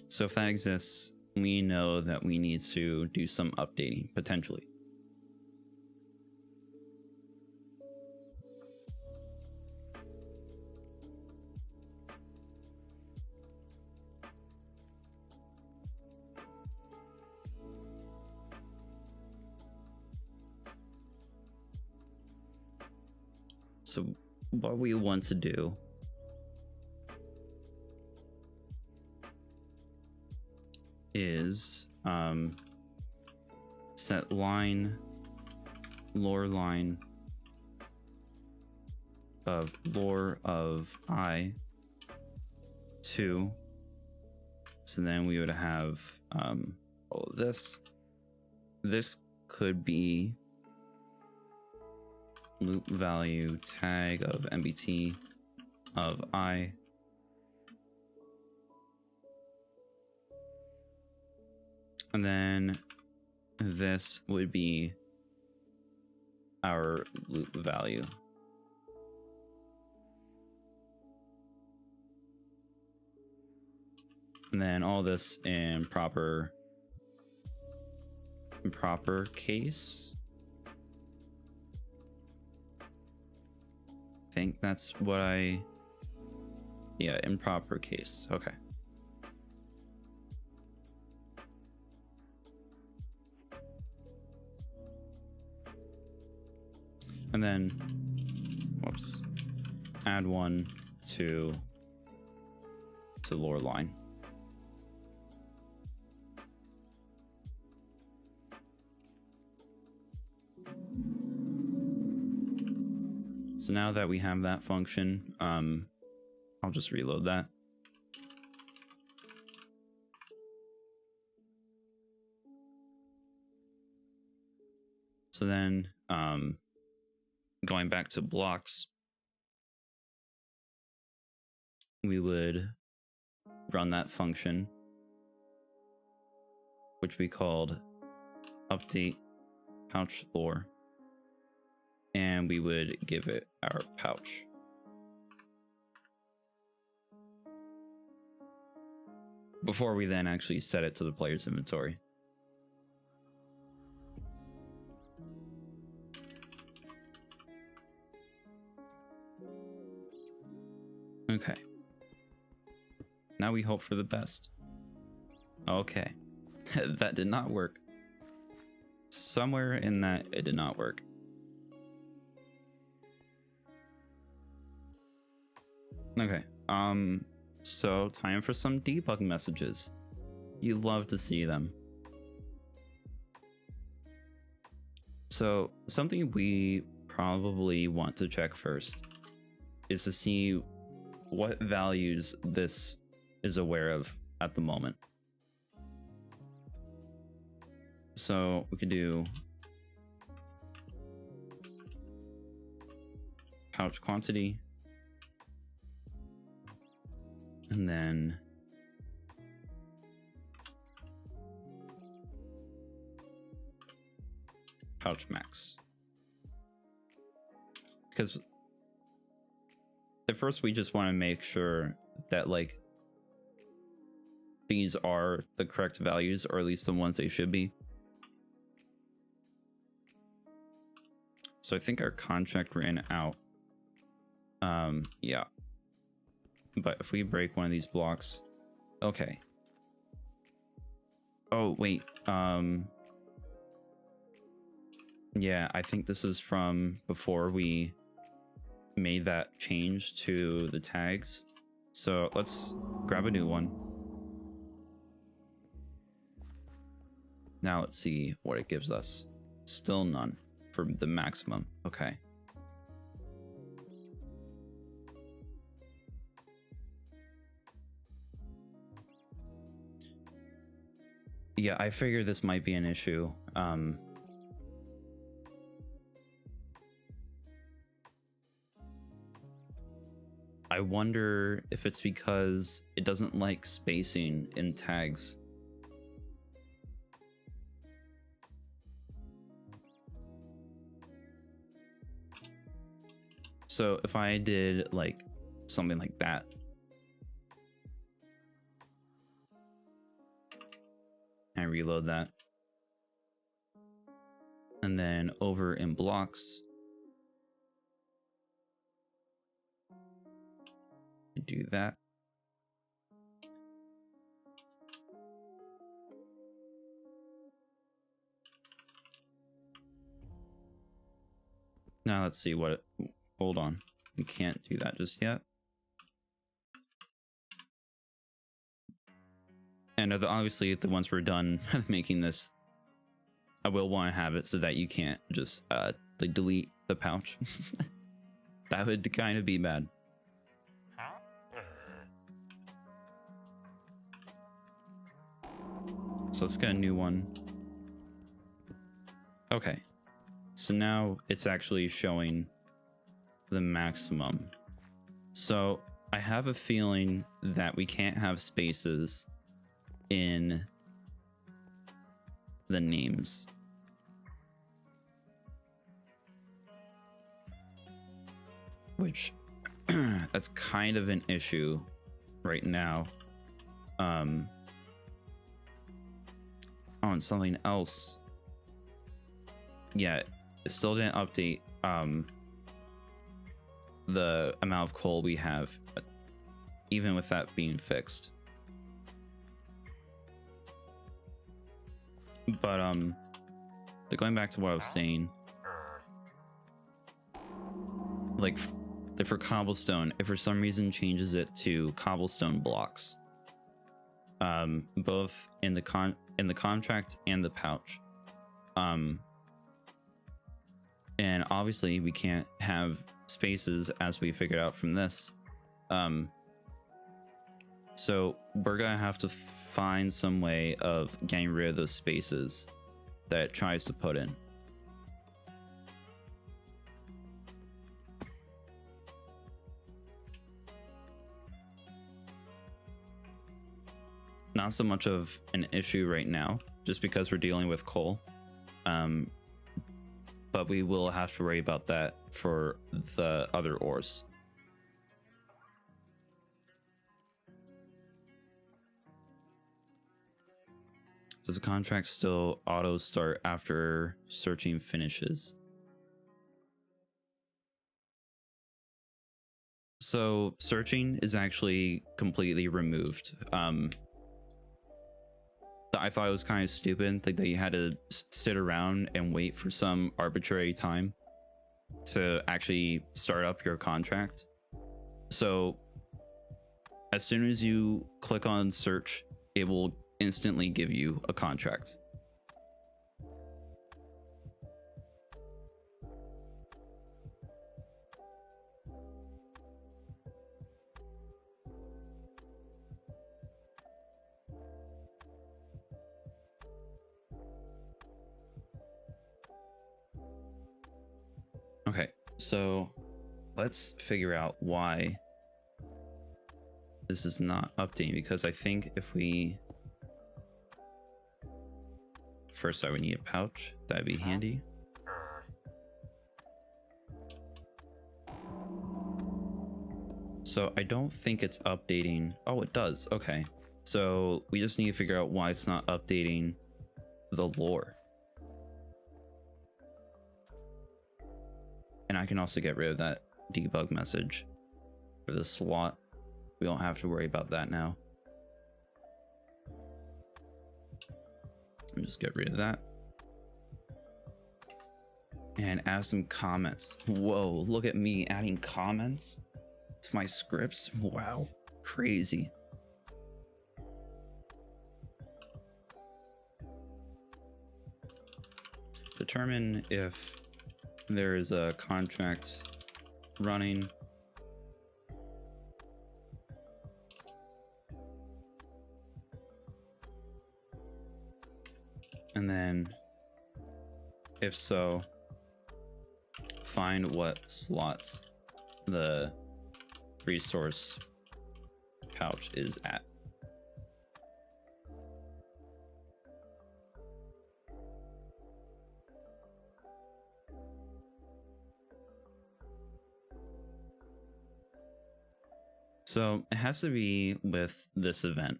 So if that exists, we know that we need to do some updating, potentially. So what we want to do is set line lore line of lore of I to, so then we would have all of this. This could be loop value tag of MBT of I and then this would be our loop value. And then all this in proper case. I think that's what yeah, improper case. Okay. And then, whoops, add one to lore line. So now that we have that function, I'll just reload that. So then, going back to blocks, we would run that function, which we called update pouch lore, and we would give it our pouch. Before we then actually set it to the player's inventory. Okay. Now we hope for the best. Okay. That did not work. Somewhere in that, it did not work. Okay. So time for some debug messages. You love to see them. So something we probably want to check first is to see what values this is aware of at the moment. So we could do pouch quantity, and then pouch max. Because at first we just want to make sure that like these are the correct values, or at least the ones they should be. So I think our contract ran out. Yeah. But if we break one of these blocks, okay. Oh, wait. Yeah, I think this is from before we made that change to the tags. So let's grab a new one. Now let's see what it gives us. Still none for the maximum. Okay. Yeah, I figured this might be an issue. I wonder if it's because it doesn't like spacing in tags. So if I did like something like that, and reload that, and then over in blocks, do that. Now let's see what it, hold on, we can't do that just yet. And obviously the once we're done making this, I will want to have it so that you can't just like delete the pouch. That would kind of be bad. So let's get a new one. Okay, so now it's actually showing the maximum. So I have a feeling that we can't have spaces in the names. Which that's kind of an issue right now. Oh, and something else. Yeah, it still didn't update the amount of coal we have, even with that being fixed. But going back to what I was saying, like for cobblestone, if for some reason changes it to cobblestone blocks, both in the contract and the pouch, and obviously we can't have spaces as we figured out from this, so we're gonna have to find some way of getting rid of those spaces that it tries to put in. Not so much of an issue right now, just because we're dealing with coal. But we will have to worry about that for the other ores. Does the contract still auto start after searching finishes? So searching is actually completely removed. I thought it was kind of stupid that you had to sit around and wait for some arbitrary time to actually start up your contract. So as soon as you click on search, it will instantly give you a contract. So let's figure out why this is not updating, because I think if we first I would need a pouch, that'd be handy. So I don't think it's updating. Oh, it does. Okay. So we just need to figure out why it's not updating the lore. And I can also get rid of that debug message for the slot. We don't have to worry about that now. Just get rid of that. And add some comments. Whoa, look at me adding comments to my scripts. Wow, crazy. Determine if there is a contract running. And then, if so, find what slot the resource pouch is at. So it has to be with this event.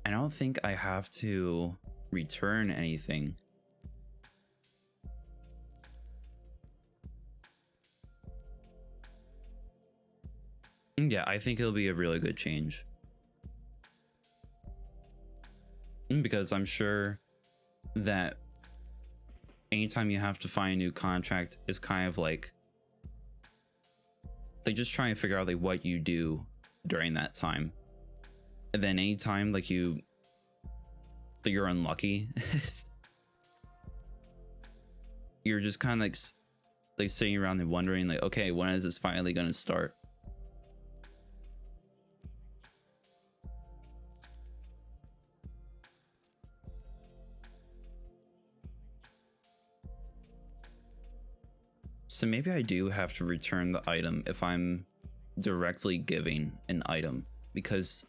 I don't think I have to return anything. Yeah, I think it'll be a really good change. Because I'm sure that anytime you have to find a new contract is kind of like they just try and figure out like what you do during that time. And then anytime like you're unlucky, you're just kind of like sitting around and wondering like, okay, when is this finally going to start? So maybe I do have to return the item if I'm directly giving an item, because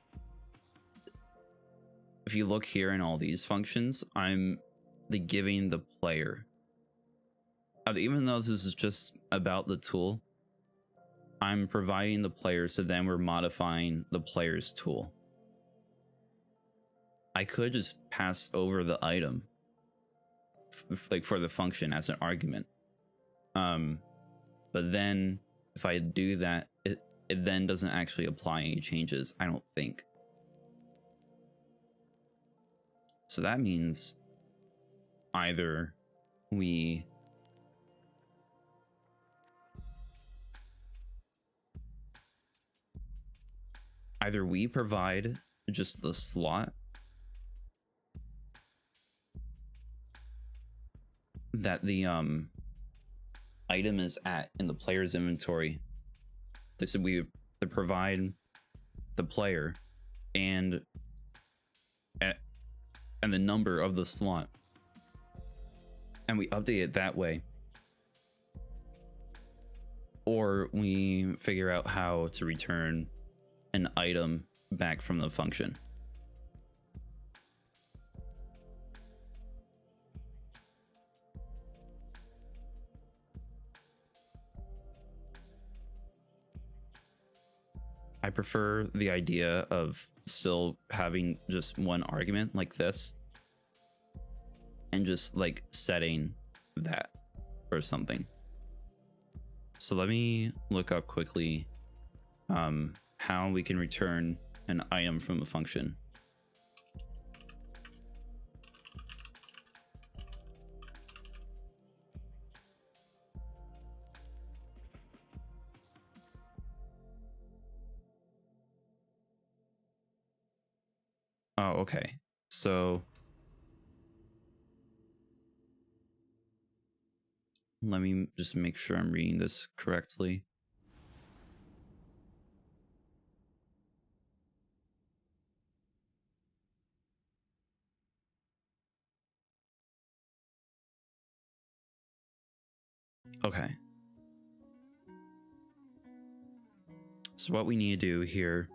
if you look here in all these functions, I'm giving the player. Even though this is just about the tool, I'm providing the player, so then we're modifying the player's tool. I could just pass over the item like for the function as an argument. But then if I do that, it then doesn't actually apply any changes, I don't think. So that means either we provide just the slot that the item is at in the player's inventory. So we provide the player and the number of the slot, and we update it that way, or we figure out how to return an item back from the function. I prefer the idea of still having just one argument like this and just like setting that or something. So let me look up quickly how we can return an item from a function. Oh, okay. So let me just make sure I'm reading this correctly. Okay. So what we need to do here,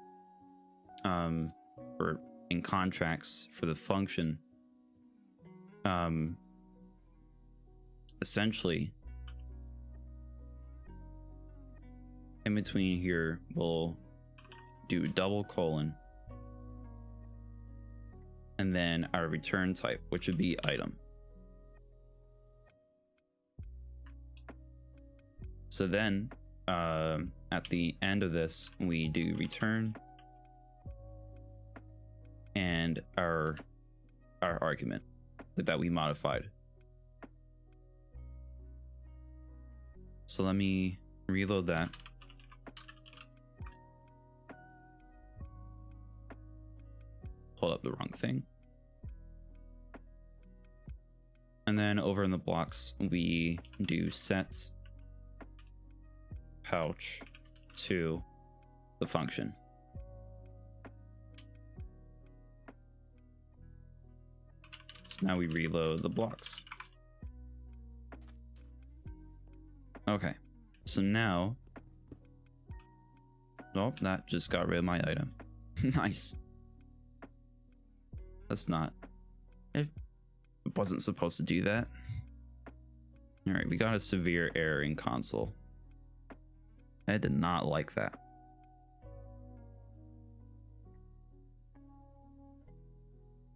or in contracts for the function, essentially, in between here, we'll do double colon, and then our return type, which would be item. So then, at the end of this, we do return and our argument that we modified. So let me reload that. Hold up the wrong thing. And then over in the blocks, we do set pouch to the function. So now we reload the blocks. Okay, so now, oh, that just got rid of my item. Nice. That's not, it wasn't supposed to do that. All right, we got a severe error in console. I did not like that.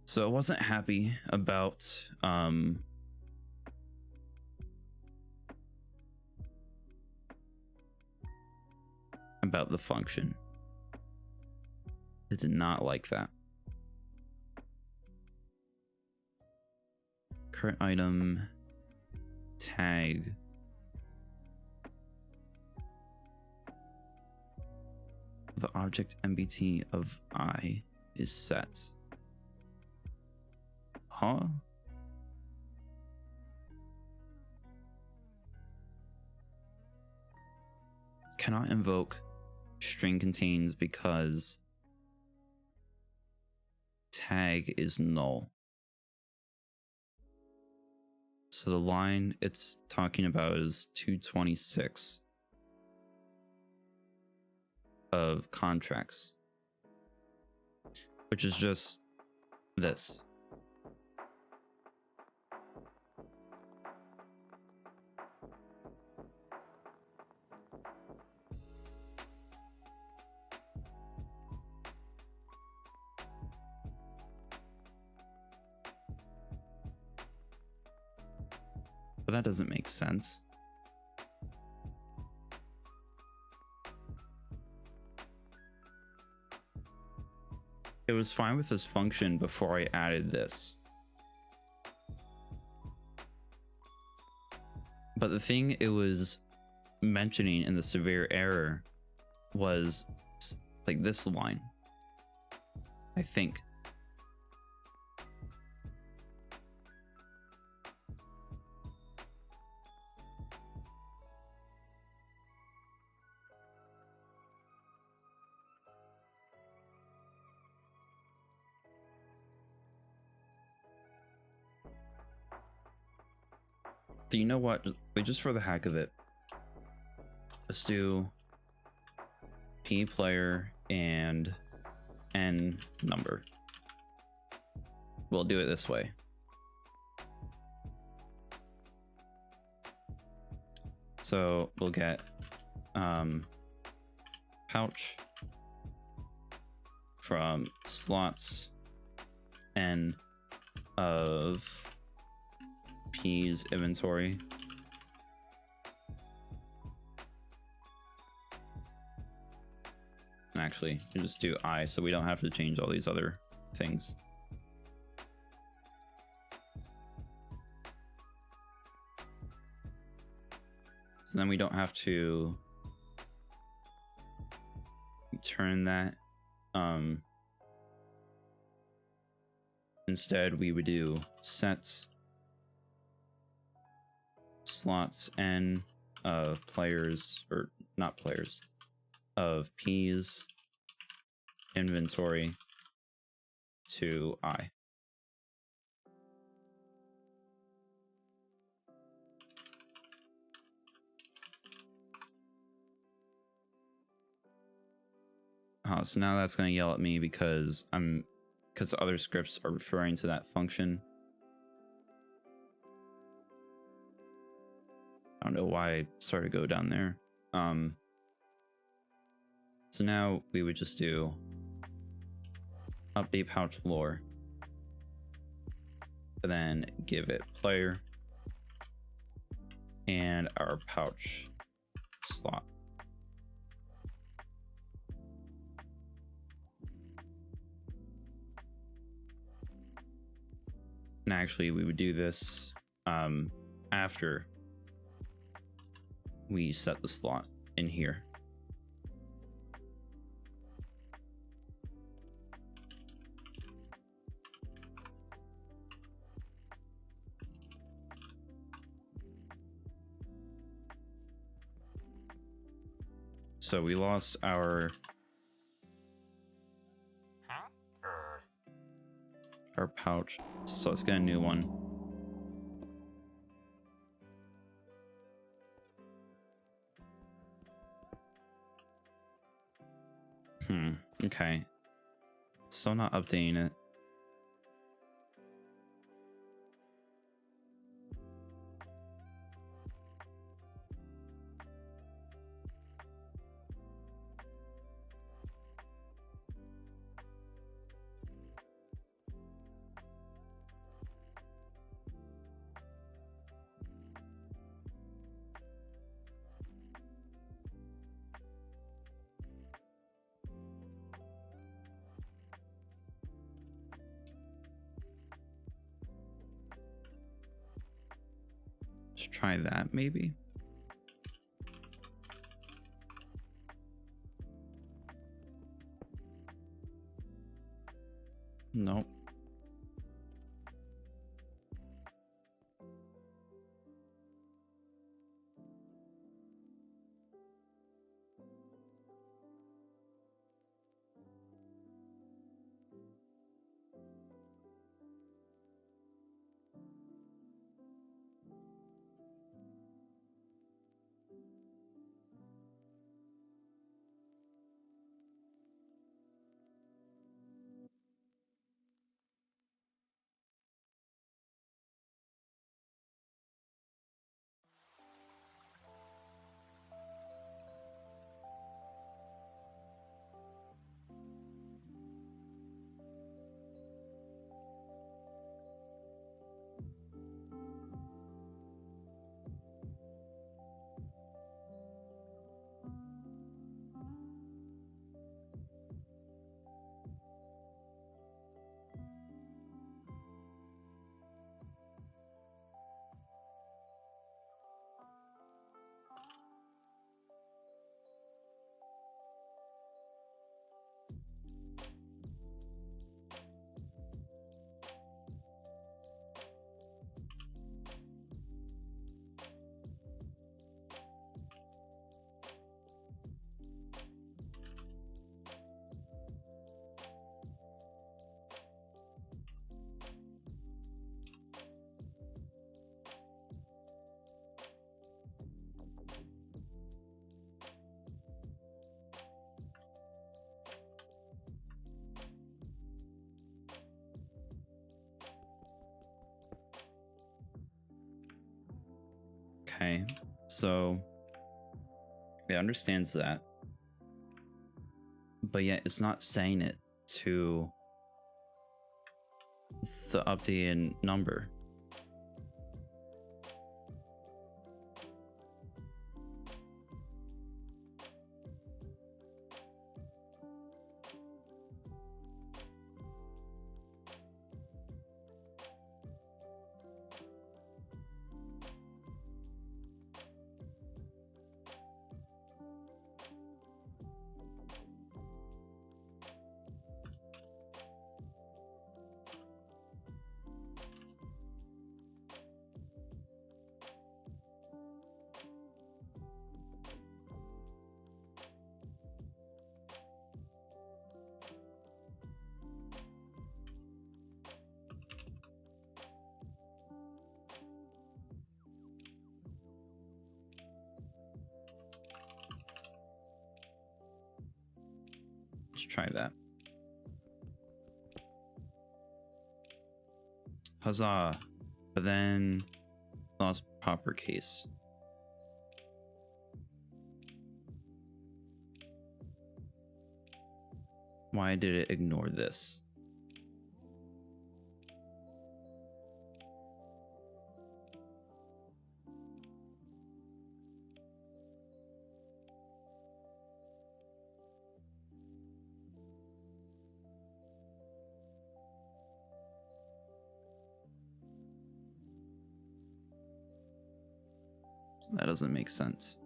So I wasn't happy about the function. I did not like that. Current item tag. The object MBT of I is set. Huh? Cannot invoke string contains because tag is null. So the line it's talking about is 226 of contracts, which is just this. But that doesn't make sense. It was fine with this function before I added this. But the thing it was mentioning in the severe error was like this line, I think. Do you know what? Just for the heck of it, let's do P player and N number. We'll do it this way. So we'll get pouch from slots N of P's inventory. And actually, you just do I, so we don't have to change all these other things. So then we don't have to return that. Instead, we would do set slots N of players, or not players, of P's inventory to I. So now that's going to yell at me because other scripts are referring to that function. I don't know why I started to go down there. So now we would just do update pouch floor, and then give it player and our pouch slot. And actually we would do this after we set the slot in here. So we lost our pouch, so let's get a new one. Okay. Still not updating it. Let's try that maybe. Nope. Okay, so it understands that, but yet it's not saying it to the updated number. try that. Huzzah. But then lost proper case. Why did it ignore this? That doesn't make sense.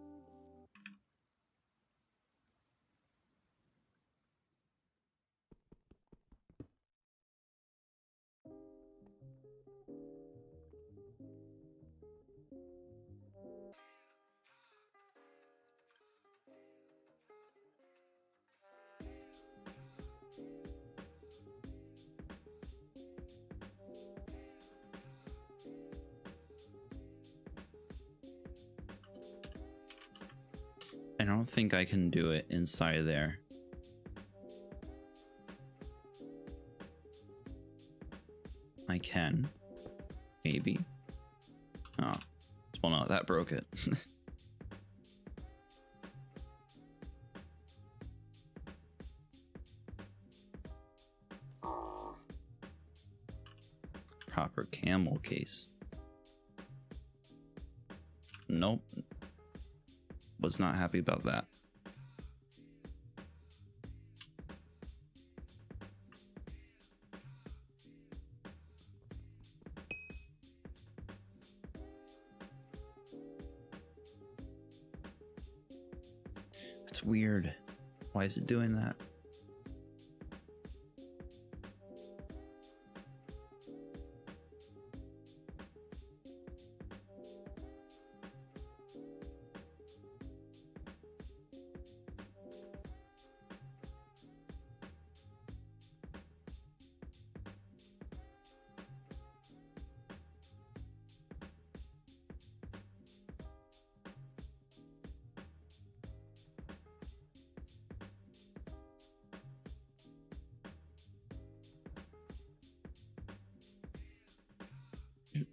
I don't think I can do it inside there. I can. Maybe. Oh. Well, no, that broke it. Proper camel case. Nope. Was not happy about that. It's weird. Why is it doing that?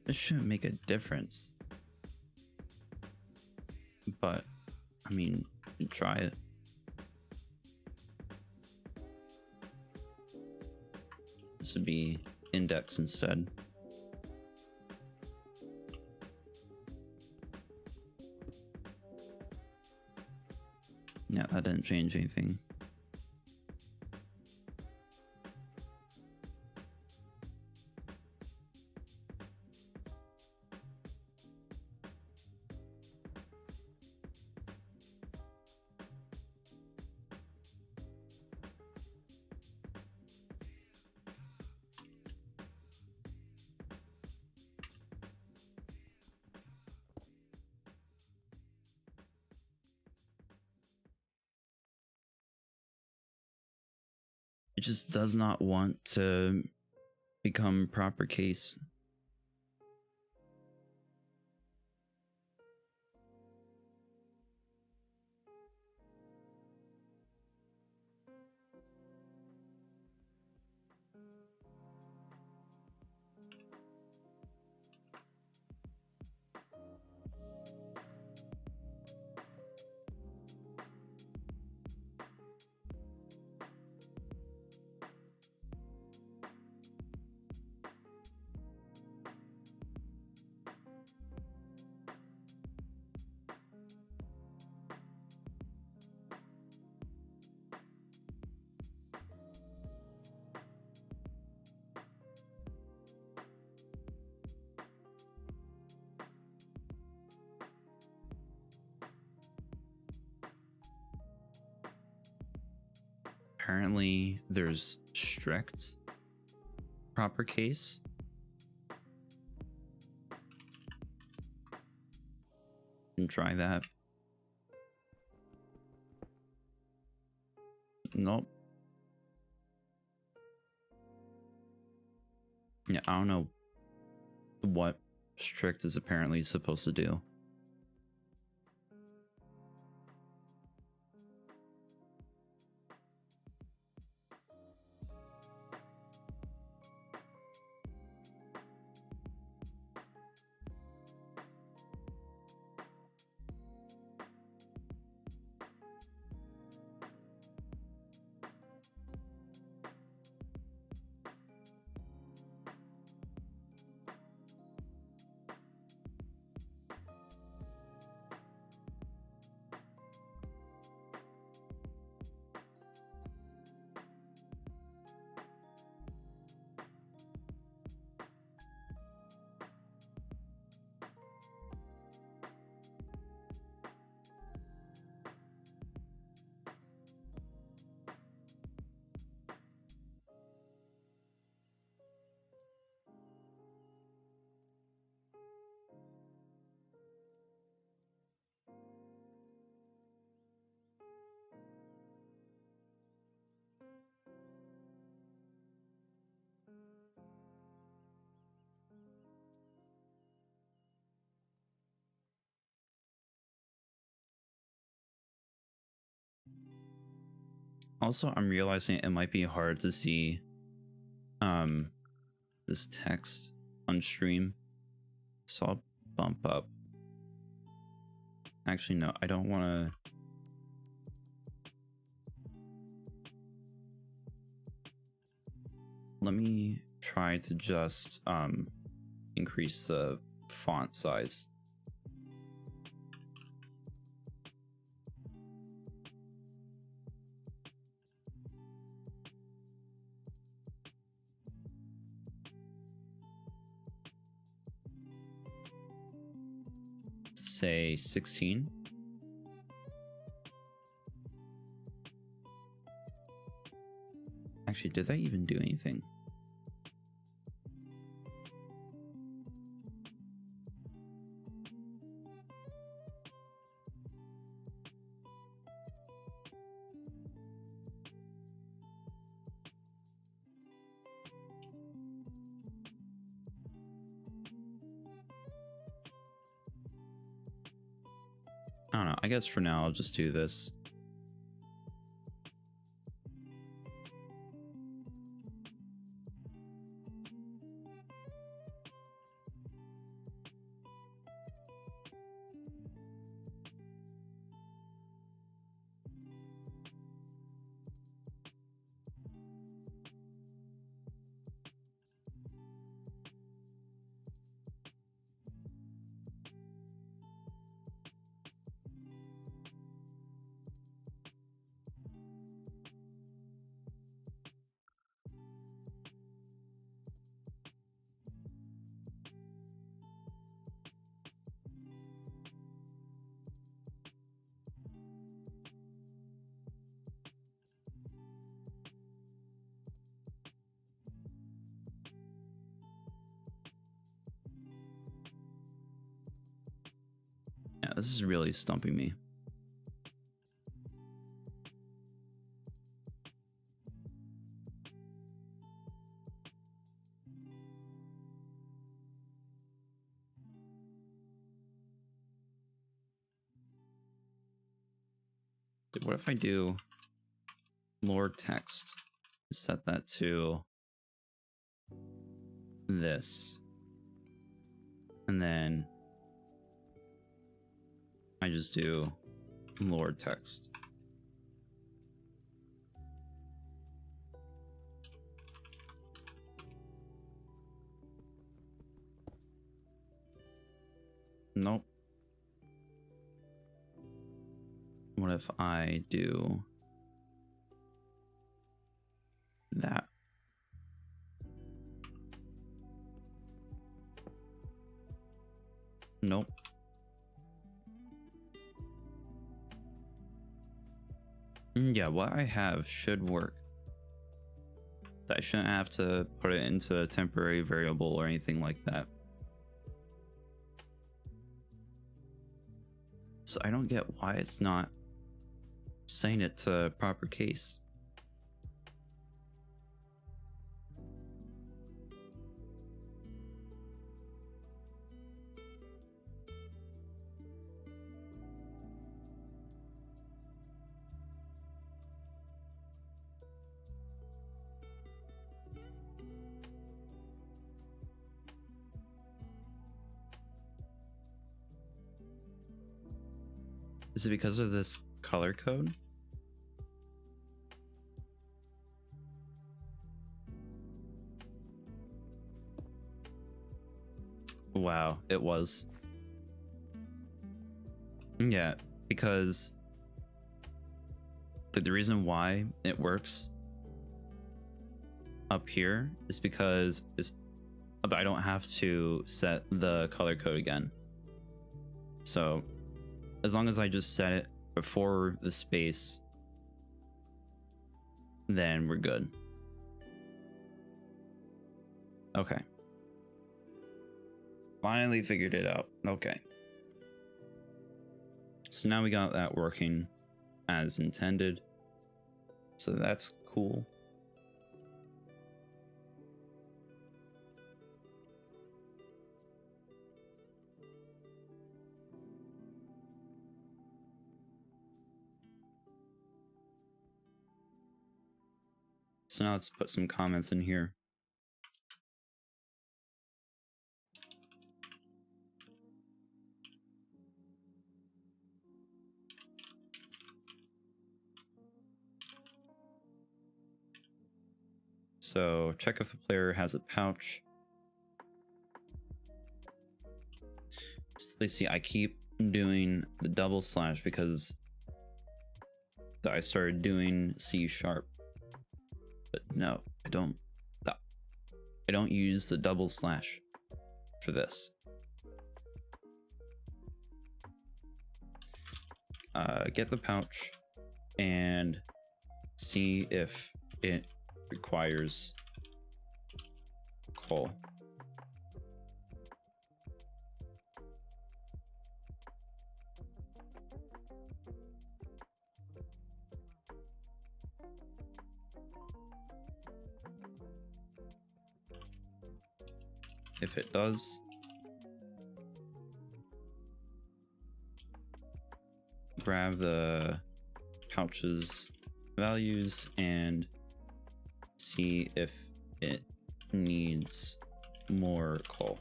It shouldn't make a difference. But, I mean, try it. This would be index instead. Yeah, that didn't change anything. It just does not want to become proper case. Apparently there's strict proper case. And try that. Nope. Yeah, I don't know what strict is apparently supposed to do. Also, I'm realizing it might be hard to see this text on stream, so I'll bump up. Actually, no, I don't want to. Let me try to just increase the font size. Say 16. Actually, did that even do anything? I don't know. I guess for now, I'll just do this. Yeah, this is really stumping me. What if I do lore text? Set that to this. And then I just do lore text. Nope. What if I do that? Nope. Yeah, what I have should work. I shouldn't have to put it into a temporary variable or anything like that. So I don't get why it's not saying it to proper case. Is it because of this color code? Wow, it was. Yeah, because the reason why it works up here is because I don't have to set the color code again. So as long as I just set it before the space, then we're good. Okay. Finally figured it out. Okay. So now we got that working as intended. So that's cool. So now let's put some comments in here. So check if the player has a pouch. So let's see, I keep doing the double slash because I started doing C#. But no, I don't use the double slash for this. Get the pouch and see if it requires coal. If it does, grab the pouch's values and see if it needs more coal.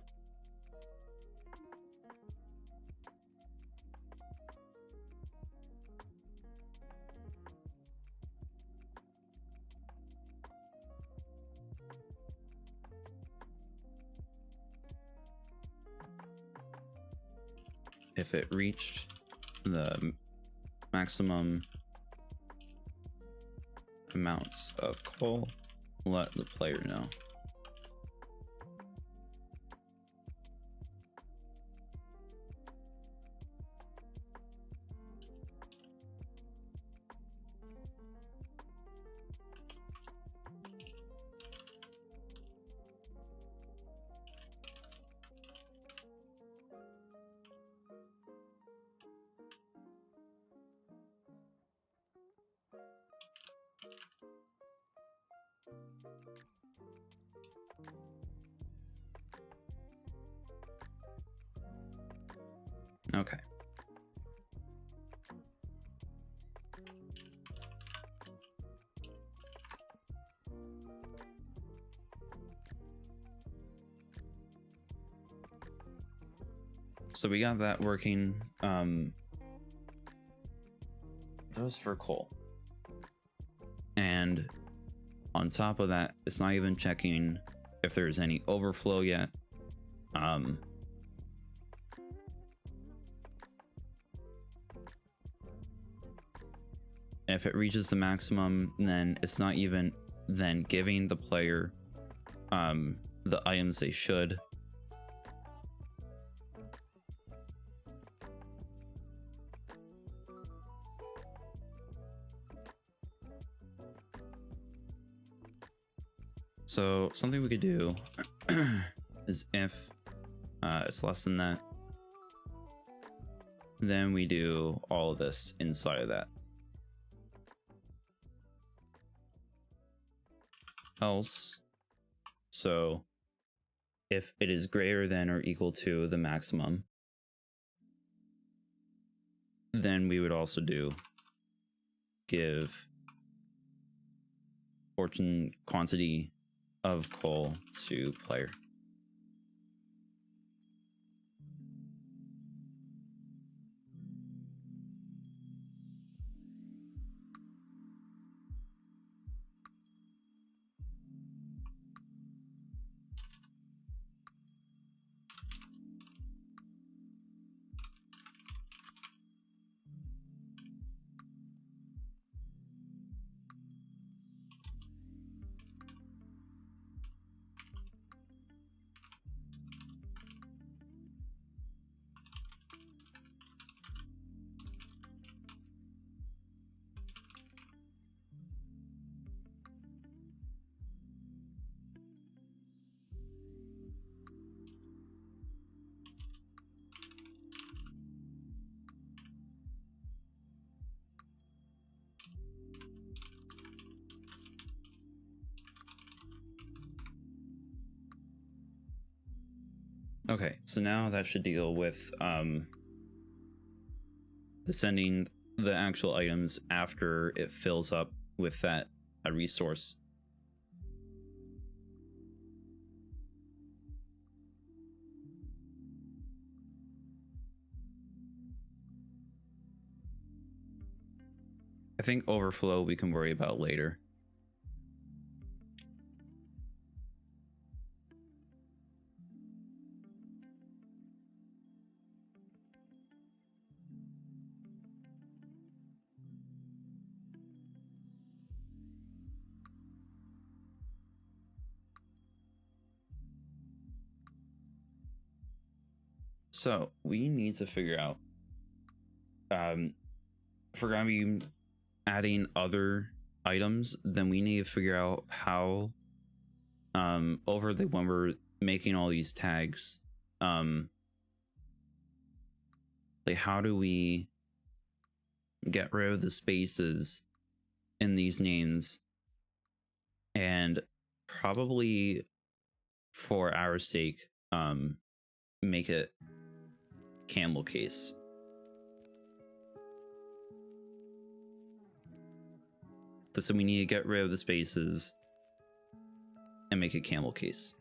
If it reached the maximum amounts of coal, let the player know. Okay. So we got that working. Just for coal. And on top of that, it's not even checking if there's any overflow yet. If it reaches the maximum, then it's not even then giving the player the items they should. So something we could do is if it's less than that, then we do all of this inside of that. Else, so if it is greater than or equal to the maximum, then we would also do give fortune quantity of coal to player. Okay, so now that should deal with sending the actual items after it fills up with that resource. I think overflow we can worry about later. So we need to figure out if we're gonna be adding other items, then we need to figure out how when we're making all these tags, like how do we get rid of the spaces in these names, and probably for our sake make it camel case. So we need to get rid of the spaces and make a camel case.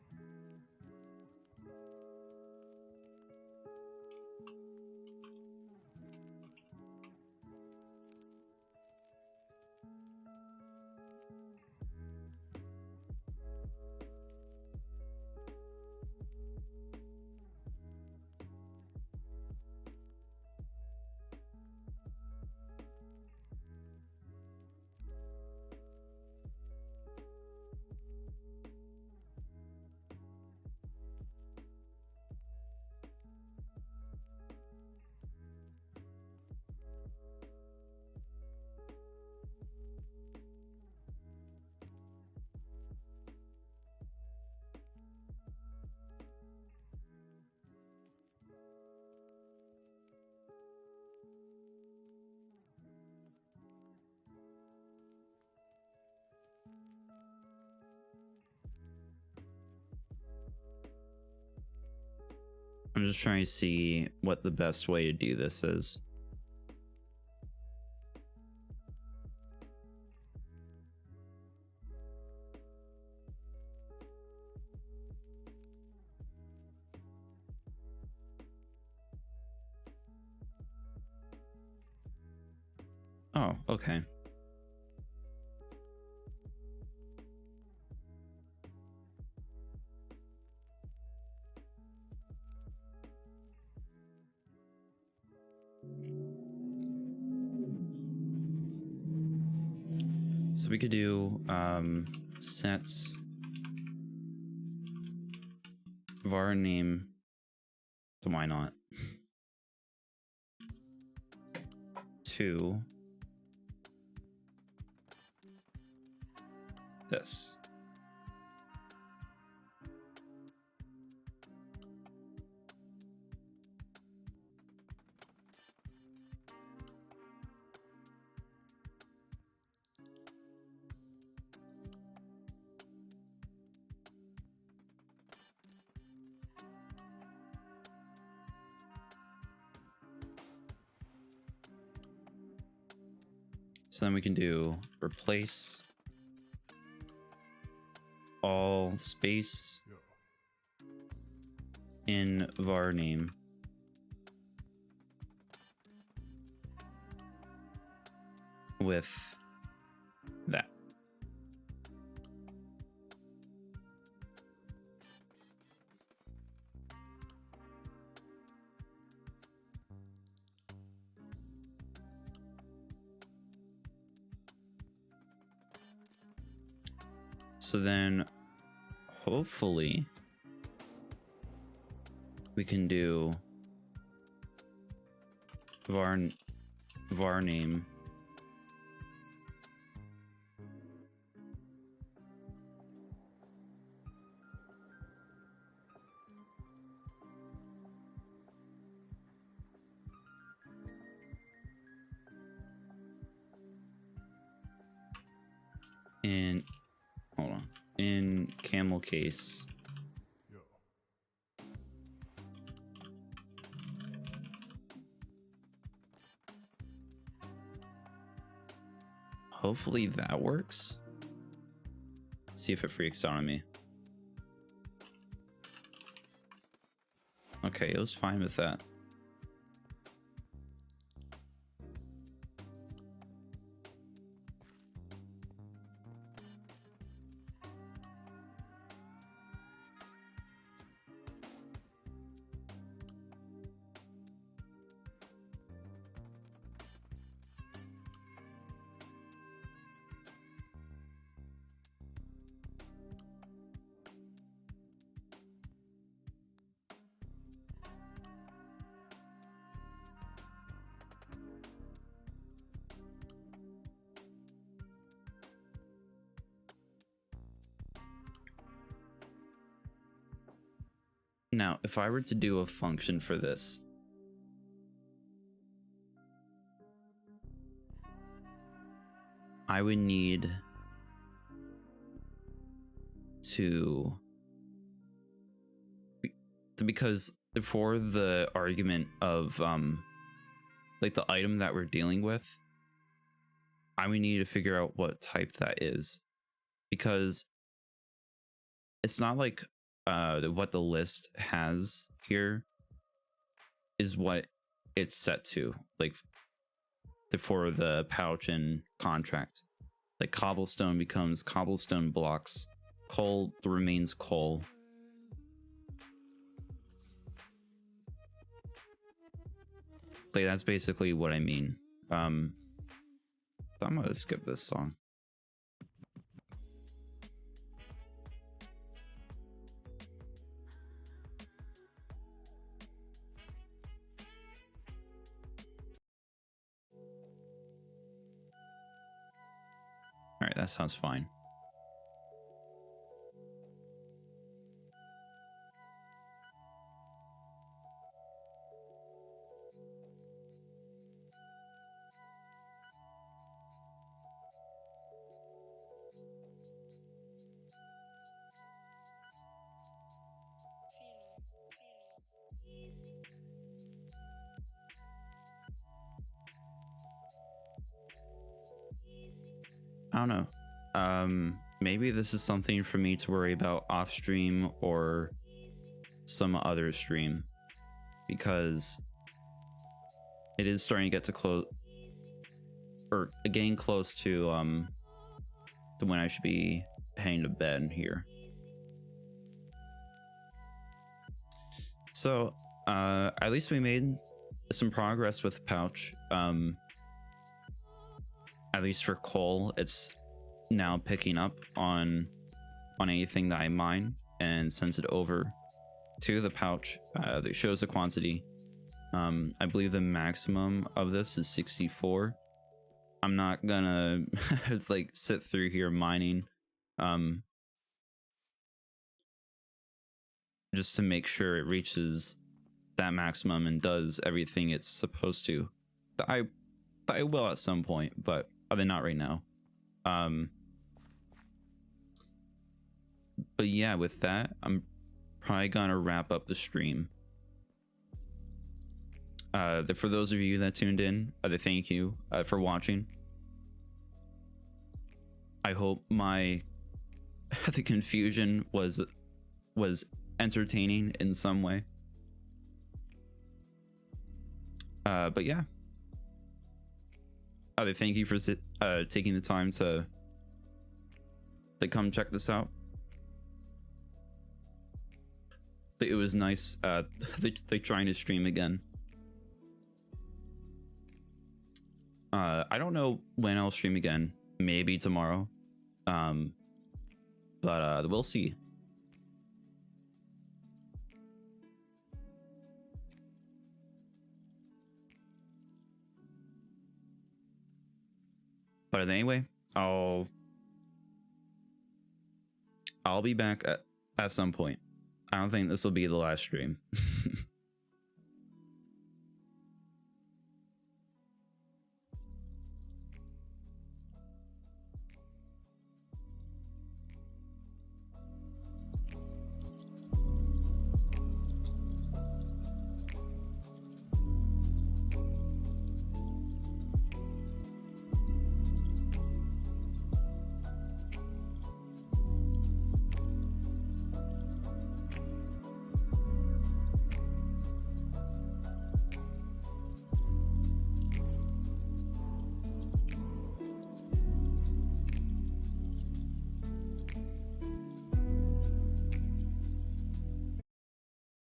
I'm just trying to see what the best way to do this is. Oh, okay. So we could do sets var name, so why not, to this. So then we can do replace all space in var name with that. So then hopefully we can do var name in, hold on, in camel case hopefully that works. See if it freaks out on me. Okay, it was fine with that. Now, if I were to do a function for this, I would need to, because for the argument of like the item that we're dealing with, I would need to figure out what type that is, because it's not like what the list has here is what it's set to, like for the pouch and contract. Like cobblestone becomes cobblestone blocks, coal remains coal. Like that's basically what I mean. I'm gonna skip this song. All right, that sounds fine. I don't know. Maybe this is something for me to worry about off stream or some other stream, because it is starting to get to close, or getting close to when I should be heading to bed here. So at least we made some progress with pouch. At least for coal, it's now picking up on anything that I mine and sends it over to the pouch that shows the quantity. I believe the maximum of this is 64. I'm not gonna like sit through here mining just to make sure it reaches that maximum and does everything it's supposed to. I will at some point, but not right now. But yeah, with that, I'm probably gonna wrap up the stream. For those of you that tuned in, thank you for watching. I hope the confusion was entertaining in some way. But yeah, thank you for taking the time to come check this out. It was nice they trying to stream again. I don't know when I'll stream again, maybe tomorrow, but we'll see. But anyway, I'll be back at some point. I don't think this will be the last stream.